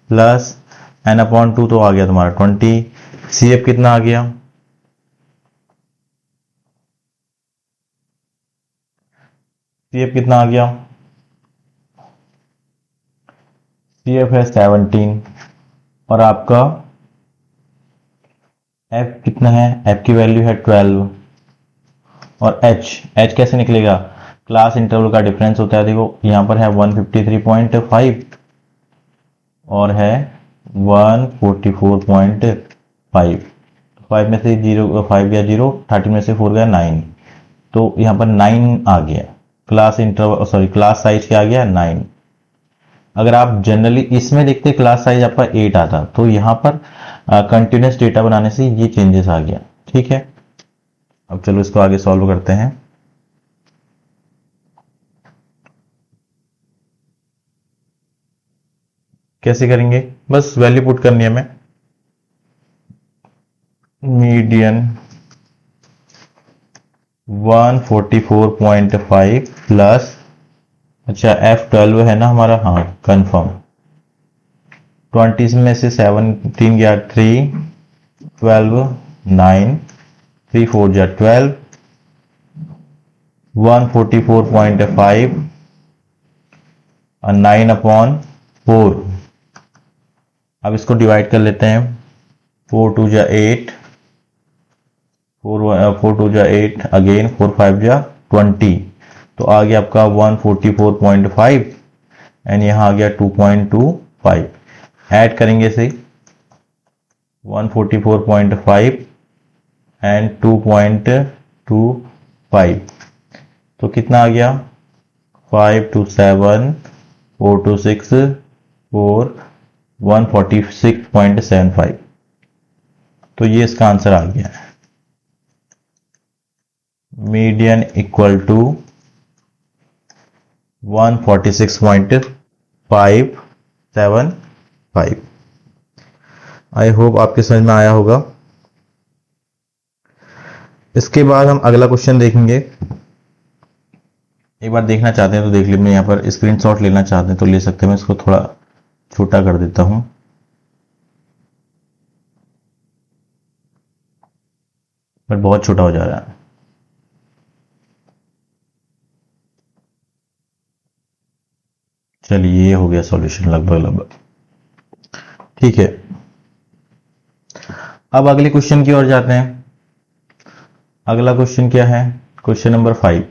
प्लस n/2 तो आ गया तुम्हारा 20। CF कितना आ गया, CF कितना आ गया, CF है 17 और आपका F कितना है, F की वैल्यू है 12 और H कैसे निकलेगा, क्लास इंटरवल का डिफरेंस होता है, देखो यहाँ पर है 153.5 और है 144.5, 5 में से 0 5 गया 0, 13 में से 4 गया 9, तो यहाँ पर 9 आ गया, class interval sorry class size क्या आ गया 9। अगर आप जनरली इसमें देखते क्लास साइज आपका 8 आता, तो यहाँ पर कंटिन्यूस डेटा बनाने से ये चेंजेस आ गया। ठीक है, अब चलो इसको आगे सॉल्व करते हैं। कैसे करेंगे, बस वैल्यू पुट करनी है हमें, मीडियन 144.5 प्लस, अच्छा F12 है ना हमारा, हाँ कंफर्म, 20 में से 17 गया 3, 12 9, 3 4 जा 12, 144.5 और 9/4। अब इसको डिवाइड कर लेते हैं, 4 2 जा 8, 4 2 जा 8 अगेन, 4 5 जा 20, तो आ गया आपका 144.5 एंड यहाँ आ गया 2.25। ऐड करेंगे इसे 144.5 एंड 2.25, तो कितना आ गया 5 2 7 4 2 6 4 146.75, तो ये इसका आंसर आ गया है। Median equal to 146.575। I hope आपके समझ में आया होगा। इसके बाद हम अगला क्वेश्चन देखेंगे। एक बार देखना चाहते हैं तो देख लीजिए, यहाँ पर स्क्रीनशॉट लेना चाहते हैं तो ले सकते हैं, मैं इसको थोड़ा छोटा कर देता हूं, बट बहुत छोटा हो जा रहा है। चलिए ये हो गया सॉल्यूशन लगभग। ठीक है, अब अगले क्वेश्चन की ओर जाते हैं। अगला क्वेश्चन क्या है, क्वेश्चन नंबर 5।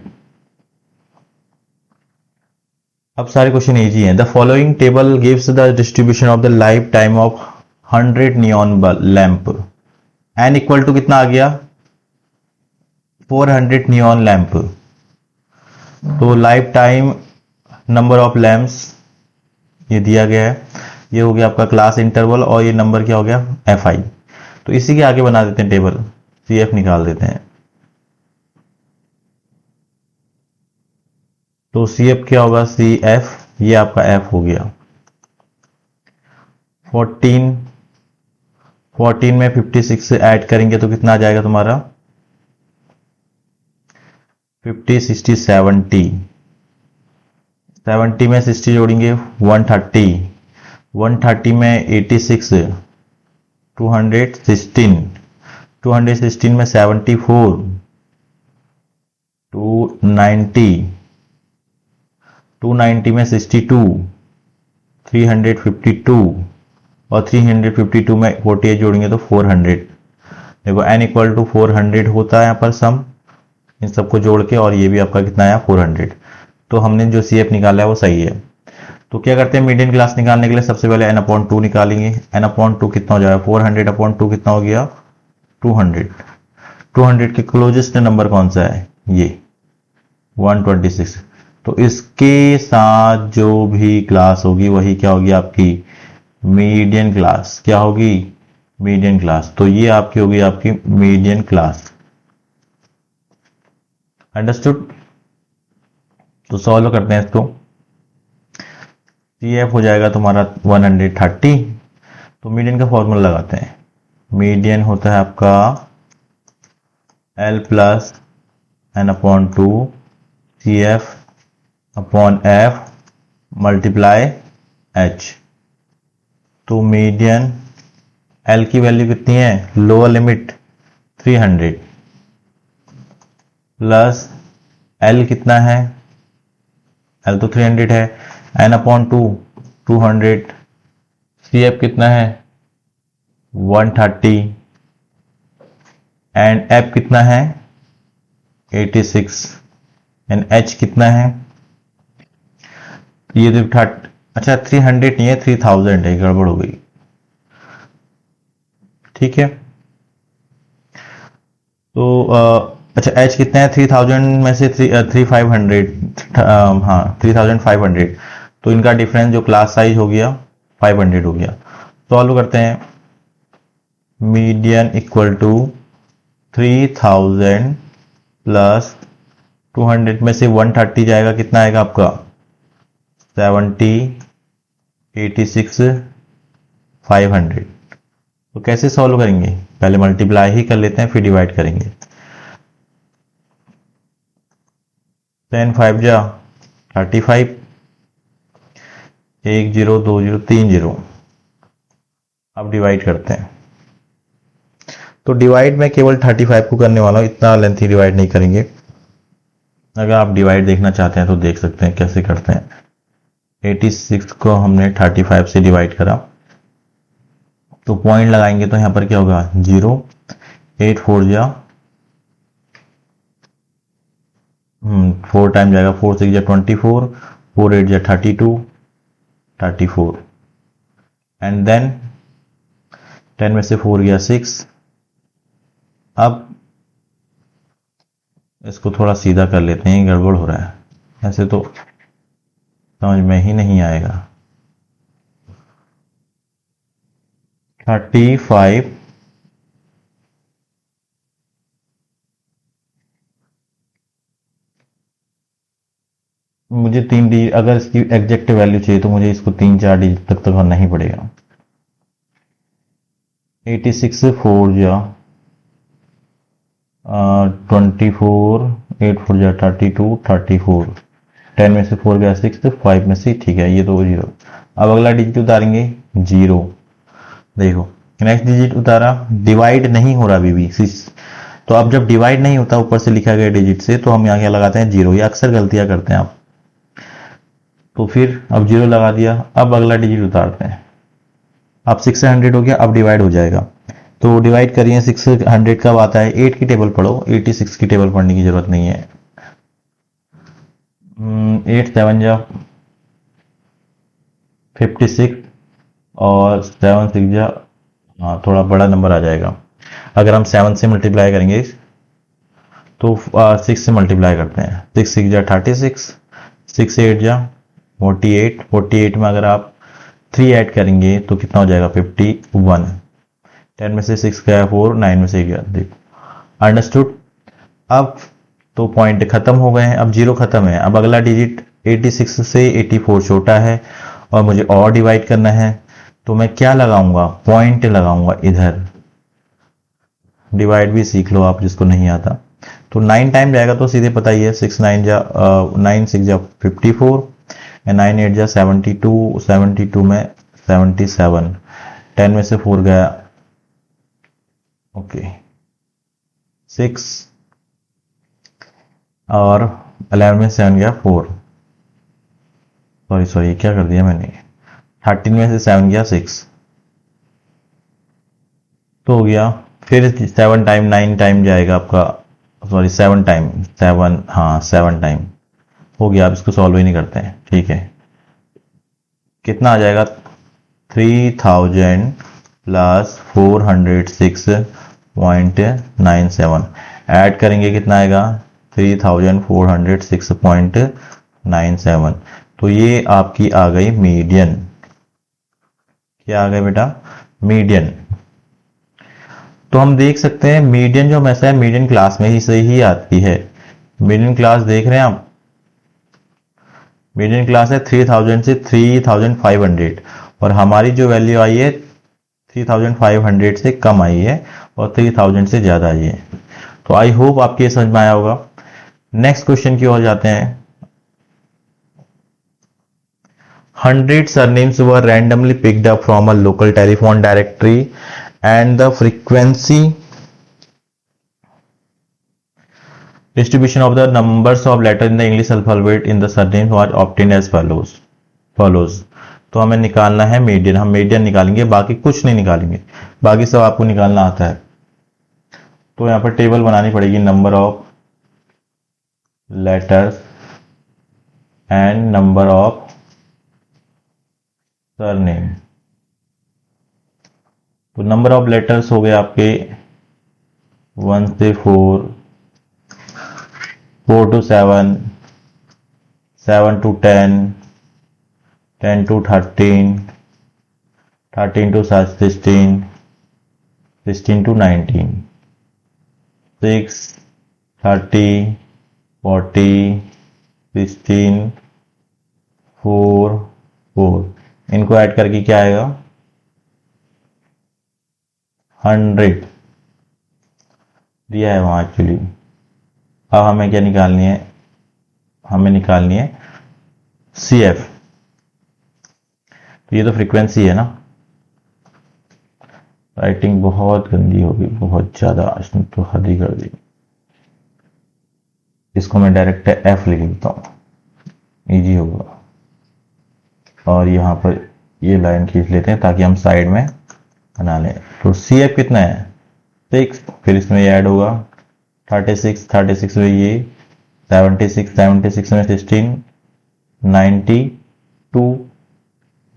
अब सारे क्वेश्चन इजी हैं। The following table gives the distribution of the life time of 100 neon lamp. N equal to कितना आ गया 400 नियॉन लैंप, तो life time number of lamps ये दिया गया है, ये हो गया आपका क्लास इंटरवल और ये नंबर क्या हो गया FI। तो इसी के आगे बना देते हैं टेबल, CF निकाल देते हैं। तो CF क्या होगा CF, ये आपका F हो गया। 14 में 56 से ऐड करेंगे तो कितना आ जाएगा तुम्हारा 50 60 70, 70 में 60 जोड़ेंगे 130, 130 में 86 216, 216 में 74 290, 290 में 62 352 और 352 में 48 जोड़ेंगे तो 400। देखो n इक्वल टू 400 होता है यहाँ पर सम, इन सबको जोड़ के, और ये भी आपका कितना आया 400। तो हमने जो CF निकाला है वो सही है। तो क्या करते हैं, मीडियन क्लास निकालने के लिए सबसे पहले n/2 निकालेंगे। n/2 कितना हो जाएगा 400/2 कितना हो गया 200। 200 के क्लोजेस्ट नंबर कौन सा है ये 126। तो इसके साथ जो भी क्लास होगी वही क्या होगी आपकी मीडियन क्लास। क्या होगी मीडियन क्लास। तो ये आपकी होगी आपकी मीडियन क्लास। अंडरस्टूड। तो सॉल्व करते हैं इसको। CF हो जाएगा तुम्हारा 130। तो मीडियन का फॉर्मूला लगाते हैं। मीडियन होता है आपका L plus n/2 CF upon F multiply H। तो मीडियन एल की वैल्यू कितनी है, लोअर लिमिट 300 प्लस एल कितना है, एल तो 300 है, एन अपॉन 2 200, सी एफ कितना है 130 एंड एफ कितना है 86 एंड एच कितना है, ये तो अच्छा 300 नहीं है 3000 है, गड़बड़ हो गई। ठीक है, तो अच्छा एच कितना है 3000 में से 3500, हाँ 3500, तो इनका डिफरेंस जो क्लास साइज हो गया 500 हो गया। सॉल्व करते हैं, मीडियन इक्वल टू 3000 प्लस 200 में से 130 जाएगा, कितना आएगा आपका 70, 86, 500। तो कैसे सॉल्व करेंगे, पहले मल्टीप्लाई ही कर लेते हैं फिर डिवाइड करेंगे। 10 5 जा 35, 1 0 2 0 3 0। अब डिवाइड करते हैं, तो डिवाइड में केवल 35 को करने वाला हूं, इतना लेंथी डिवाइड नहीं करेंगे। अगर आप डिवाइड देखना चाहते हैं तो देख सकते हैं कैसे करते हैं। 86 को हमने 35 से डिवाइड करा, तो पॉइंट लगाएंगे तो यहां पर क्या होगा 0, 8 4 जा 4 टाइम जाएगा, 4 6 जा 24, 4 8 जा 32, 34 एंड देन 10 में से 4 गया 6। अब इसको थोड़ा सीधा कर लेते हैं, गड़बड़ हो रहा है, ऐसे तो समझ में ही नहीं आएगा। 35 मुझे 3 डिजिट, अगर इसकी एग्जैक्ट वैल्यू चाहिए तो मुझे इसको 3-4 डिजिट तक करना ही पड़ेगा। 86 4 जा 24, 8 4 जा 32, 34, 10 में से 4 गया 6, 5 में से, ठीक है ये तो 0। अब अगला डिजिट उतारेंगे 0, देखो नेक्स्ट डिजिट उतारा, डिवाइड नहीं हो रहा अभी भी। तो अब जब डिवाइड नहीं होता ऊपर से लिखा गया डिजिट से, तो हम यहाँ क्या लगाते हैं 0, ये अक्सर गलतियां करते हैं आप। तो फिर अब 0 लगा दिया, अब अगला डिजिट उतारते हैं, अब 6 से 100 हो गया, अब डिवाइड हो जाएगा। तो डिवाइड करिए, 6 से 100 कब आता है, 8 की टेबल पढ़ो, 86 की टेबल पढ़ने की जरूरत नहीं है। 8 7 जा 56 और 7 6 जा, हाँ थोड़ा बड़ा नंबर आ जाएगा। अगर हम 7 से मल्टीप्लाई करेंगे तो 6 से मल्टीप्लाई करते हैं, 6 6 जा 36, 6 8 जा 48, 48 में अगर आप 3 ऐड करेंगे तो कितना हो जाएगा 51। 10 में से 6 गया 4, 9 में से गया, देखो अंडरस्टूड। अब तो पॉइंट खत्म हो गए हैं, अब 0 खत्म है। अब अगला डिजिट 86 से 84 छोटा है और मुझे और डिवाइड करना है, तो मैं क्या लगाऊंगा, पॉइंट लगाऊंगा इधर। डिवाइड भी सीख लो आप जिसको नहीं आता। तो 9 टाइम जाएगा तो सीधे पता ही है, 6 9 जा 9 6 जा 54 एंड 9 8 जा 72, 72 में 77, 10 में से 4 गया ओके 6 और 11 में 7 गया 4, सॉरी क्या कर दिया मैंने, 13 में से 7 गया 6, तो हो गया। फिर 7 टाइम 9 टाइम जाएगा आपका, सॉरी 7 टाइम 7, हाँ 7 टाइम हो गया। अब इसको सॉल्व ही नहीं करते हैं, ठीक है। कितना आ जाएगा 3000 प्लस 406.97, ऐड करेंगे कितना आएगा 3406.97। तो ये आपकी आ गई मीडियन। क्या आ गया बेटा, मीडियन। तो हम देख सकते हैं मीडियन जो हमेशा है मीडियन क्लास में ही से ही आती है। मीडियन क्लास देख रहे हैं आप, मीडियन क्लास है 3000 से 3500 और हमारी जो वैल्यू आई है 3500 से कम आई है और 3000 से ज्यादा आई है। तो आई होप आपके समझ में आया होगा। नेक्स्ट क्वेश्चन की ओर जाते हैं। 100 surnames were randomly picked up from a local telephone directory and the frequency distribution of the numbers of letters in the English alphabet in the surname was obtained as follows. तो हमें निकालना है median, हम median निकालेंगे, बाकी कुछ नहीं निकालेंगे, बाकी सब आपको निकालना आता है। तो यहाँ पर टेबल बनानी पड़ेगी, number of letters and number of surname. तो नंबर ऑफ लेटर्स हो गए आपके 1 से 4, 4 to 7, 7 to 10, 10 to 13, 13 to 16, 16 to 19, 6, 30, 40, 16, 4, 4, इनको ऐड करके क्या आएगा 100 दिया है वहां एक्चुअली। अब हमें क्या निकालनी है, हमें निकालनी है CF। तो ये तो फ्रीक्वेंसी है ना, राइटिंग बहुत गंदी होगी, बहुत ज्यादा, इसने तो हद ही कर दी। इसको मैं डायरेक्ट F लिख देता हूं, इजी होगा। और यहां पर ये लाइन खींच लेते हैं ताकि हम साइड में बना लें। तो CF कितना है 6, फिर इसमें ये ऐड होगा 36, 36 में ये 76, 76 में 16, 92,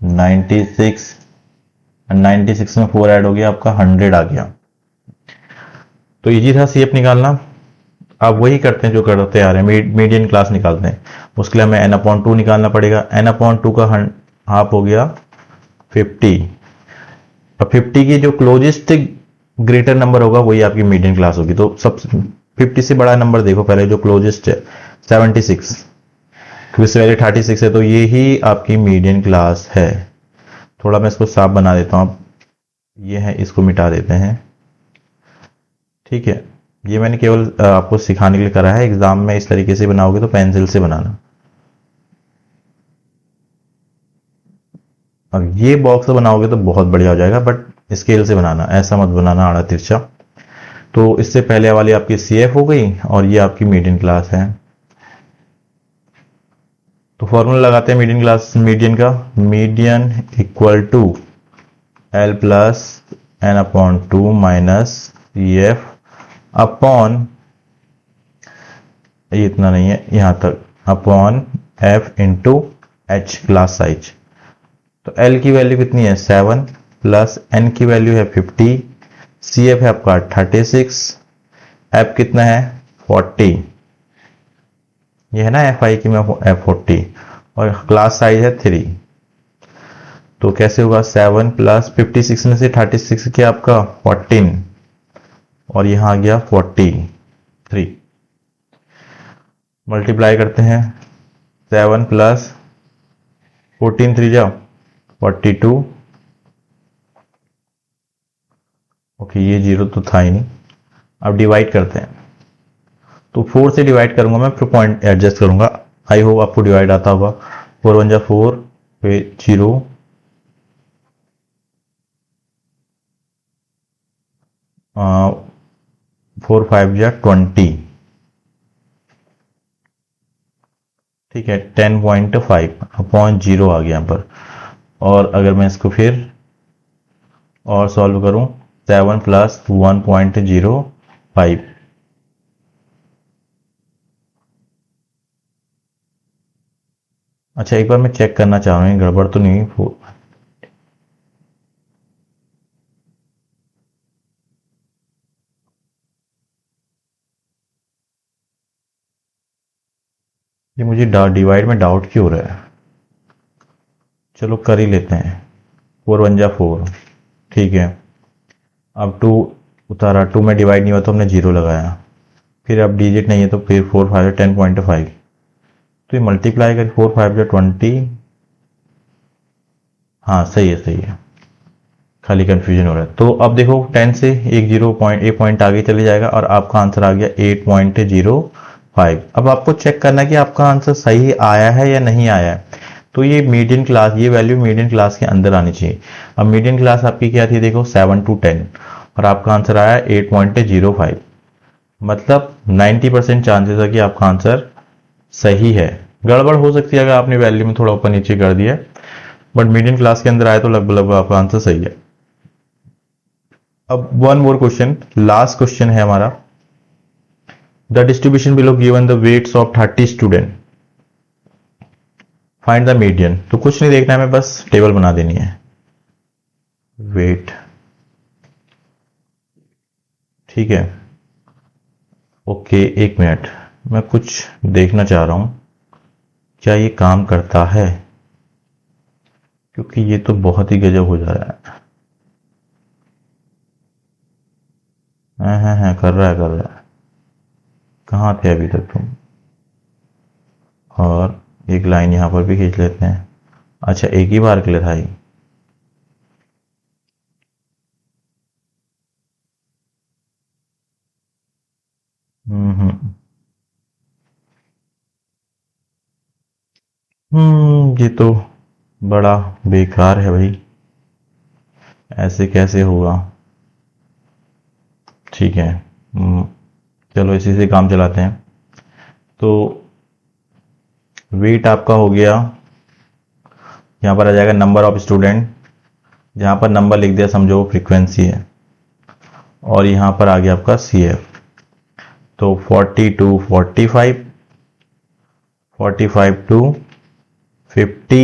96, 96 में 4 ऐड हो गया, आपका 100 आ गया। तो इजी था CF निकालना। अब वही करते हैं जो करते आ रहे हैं, मीडियन क्लास निकालते हैं। उसके लिए हमें n/2 निकालना पड़ेगा। n/2 का हाफ हो गया 50। अब 50 की जो क्लोजेस्ट ग्रेटर नंबर होगा वही आपकी मीडियन क्लास होगी। तो सब 50 से बड़ा नंबर देखो पहले, जो क्लोजेस्ट है 76, फिर से पहले 36 है, तो ये ही आपकी मीडियन क्लास है। थोड़ा मैं इसको साफ बना देता हूं, ये है, इसको मिटा देते हैं, ठीक है। ये मैंने केवल आपको सिखाने के लिए करा है, एग्जाम में इस तरीके से बनाओगे तो पेंसिल से बनाना। अब ये बॉक्स बनाओगे तो बहुत बढ़िया हो जाएगा, बट स्केल से बनाना, ऐसा मत बनाना आड़ा तिरछा। तो इससे पहले वाली आपकी CF हो गई और ये आपकी मीडियन क्लास है। तो फॉर्मूला लगाते हैं मीडियन का, median equal to L plus n/2 minus CF upon, ये इतना नहीं है यहां तक, upon F into H class size. तो L की वैल्यू कितनी है 7, प्लस N की वैल्यू है 50, CF है आपका 36, F कितना है 40, ये है ना FI की में F40, और क्लास साइज है 3। तो कैसे होगा 7 प्लस 56 में से 36 क्या आपका 14, और यहां आ गया 43। मल्टीप्लाई करते हैं, 7 प्लस 14 3 जा 42। ओके, ये 0 तो था ही नहीं। अब डिवाइड करते हैं, तो 4 से डिवाइड करूंगा मैं, फिर पॉइंट एडजस्ट करूंगा। आई होप आपको डिवाइड आता होगा। 4 1 जा 4, फिर 0, 4 5 जा 20, ठीक है, 10.5 अपॉन 0 आ गया यहाँ पर। और अगर मैं इसको फिर और सॉल्व करूं, 7 प्लस 1.05, अच्छा एक बार मैं चेक करना चाह रहा हूँ गड़बड़ तो नहीं हुई। ये मुझे डिवाइड में डाउट क्यों हो रहा है, चलो कर ही लेते हैं। 4 1 जा 4, ठीक है। अब 2 उतारा, 2 में डिवाइड नहीं हुआ तो हमने 0 लगाया, फिर अब डिजिट नहीं है तो फिर 4 5 10.5, तो ये मल्टीप्लाई कर 4 5 जा 20, हाँ सही है, खाली कंफ्यूजन हो रहा है। तो अब देखो 10 से एक पॉइंट आगे चले जाएगा और आपका आंसर आ गया 8.05। अब आपको चेक करना है कि आपका आंसर सही आया है या नहीं आया है। तो ये मीडियन क्लास, ये वैल्यू मीडियन क्लास के अंदर आनी चाहिए। अब मीडियन क्लास आपकी क्या थी, देखो 7 to 10, और आपका आंसर आया 8.05। मतलब 90% चांसेस है कि आपका आंसर सही है। गड़बड़ हो सकती है अगर आपने वैल्यू में थोड़ा ऊपर नीचे कर दिया, बट मीडियन क्लास के अंदर आए तो लगभग आपका आंसर सही है। अब one more question, last question है हमारा। The distribution below given the weights of 30 student, find the median. तो कुछ नहीं देखना है, हमें बस टेबल बना देनी है। वेट, ठीक है, ओके, एक मिनट, मैं कुछ देखना चाह रहा हूं क्या ये काम करता है, क्योंकि ये तो बहुत ही गजब हो जा रहा है। हाँ, कर रहा है। कहाँ थे अभी तक तुम? और एक लाइन यहां पर भी खींच लेते हैं। अच्छा, एक ही बार के लिए था ये। ये तो बड़ा बेकार है भाई, ऐसे कैसे होगा। ठीक है, चलो इसी से काम चलाते हैं। तो वेट आपका हो गया, यहाँ पर आ जाएगा नंबर ऑफ स्टूडेंट, जहाँ पर नंबर लिख दिया समझो वो फ्रीक्वेंसी है, और यहाँ पर आ गया आपका CF। तो 40 to 45, 45 to 50,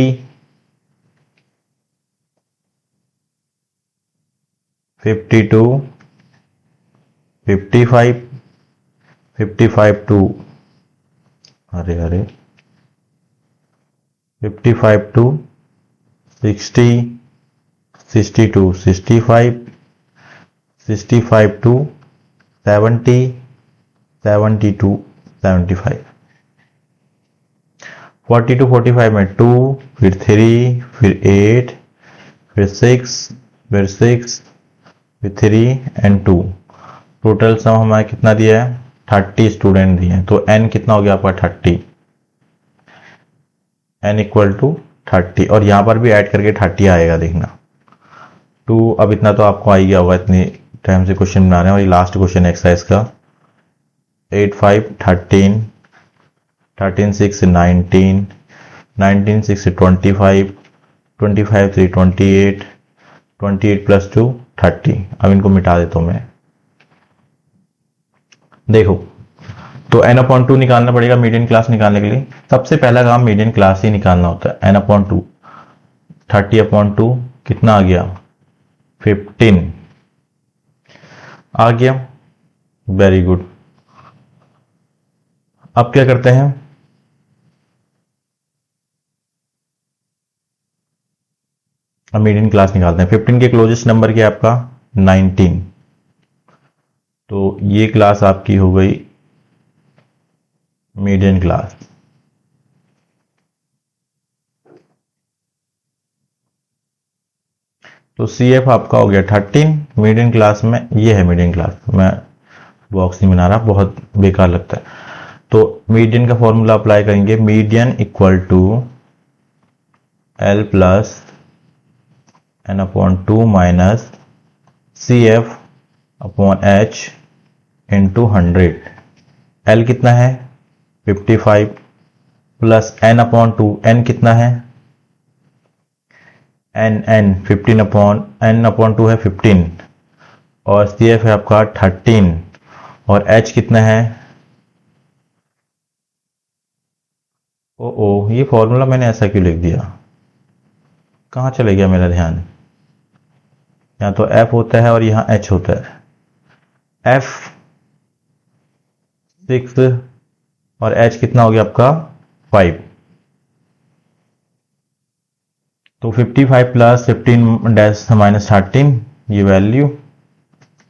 50 to 55, 55 to 55 to 60, 60 to 65, 65 to 70, 70 to 75। 40 to 45 में 2, फिर 3, फिर 8, फिर 6, फिर 6, फिर 3 एंड 2। टोटल सम हमारा कितना दिया है, 30 स्टूडेंट दिए हैं। तो n कितना हो गया आपका 30, n इक्वल टू 30, और यहां पर भी ऐड करके 30 आएगा, देखना 2। अब इतना तो आपको आ ही गया होगा, इतनी टाइम से क्वेश्चन बना रहे हैं। और ये लास्ट क्वेश्चन एक्सरसाइज का 8 5 13, 13 6 19, 19 6 25, 25 3 28, 28 प्लस 2 30। अब इनको मिटा देता हूं मैं। देखो, तो n/2 निकालना पड़ेगा मीडियन क्लास निकालने के लिए। सबसे पहला काम मीडियन क्लास ही निकालना होता है। n/2, 30/2 कितना आ गया, 15 आ गया। Very good. अब क्या करते हैं, अब मीडियन क्लास निकालते हैं। 15 के क्लोजेस्ट नंबर क्या आपका 19, तो ये क्लास आपकी हो गई मीडियन क्लास। तो CF आपका हो गया 13 मीडियन क्लास में। ये है मीडियन क्लास, मैं बॉक्स नहीं बना रहा, बहुत बेकार लगता है। तो मीडियन का फॉर्मूला अप्लाई करेंगे, median equal to L plus n/2 minus CF upon H into 100। L कितना है 55 प्लस n/2, n कितना है n 15/n/2 है 15, और CF है आपका 13, और H कितना है, ओ ये फॉर्मूला मैंने ऐसा क्यों लिख दिया, कहाँ चले गया मेरा ध्यान। यहाँ तो F होता है और यहाँ H होता है। F 6 और H कितना हो गया आपका 5। तो 55 प्लस 15 डैश माइनस 13, ये वैल्यू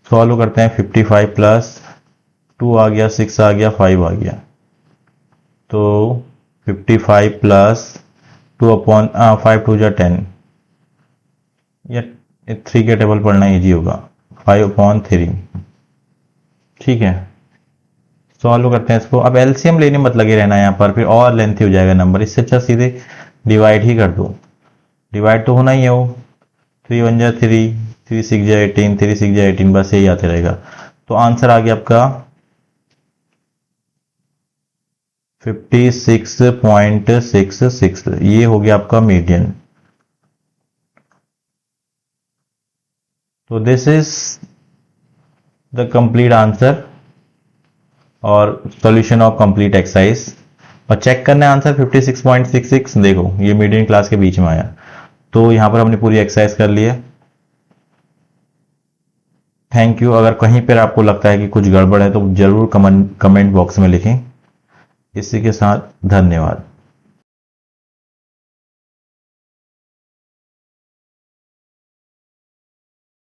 सॉल्व करते हैं। 55 प्लस 2 आ गया, 6 आ गया, 5 आ गया। तो 55 प्लस 5 2 जा 10, या 3 के टेबल पढ़ना इजी होगा, 5/3। ठीक है, सॉल्व करते हैं इसको। अब एलसीएम लेने मत लगे रहना यहाँ पर, फिर और लेंथी हो जाएगा नंबर। इससे अच्छा सीधे डिवाइड ही कर दो, डिवाइड तो होना ही है वो, 3 1 जा 3, 3 6 जा 18, 3 6 जा 18, बस यही आते रहेगा। तो आंसर आ गया आपका 56.66, ये हो गया आपका मीडियन। तो this is the complete answer और सॉल्यूशन ऑफ कंप्लीट एक्सरसाइज। और चेक करना है आंसर 56.66, देखो ये मीडियन क्लास के बीच में आया। तो यहां पर हमने पूरी एक्सरसाइज कर ली है। Thank you. अगर कहीं पर आपको लगता है कि कुछ गड़बड़ है तो जरूर कमेंट बॉक्स में लिखें। इसी के साथ धन्यवाद।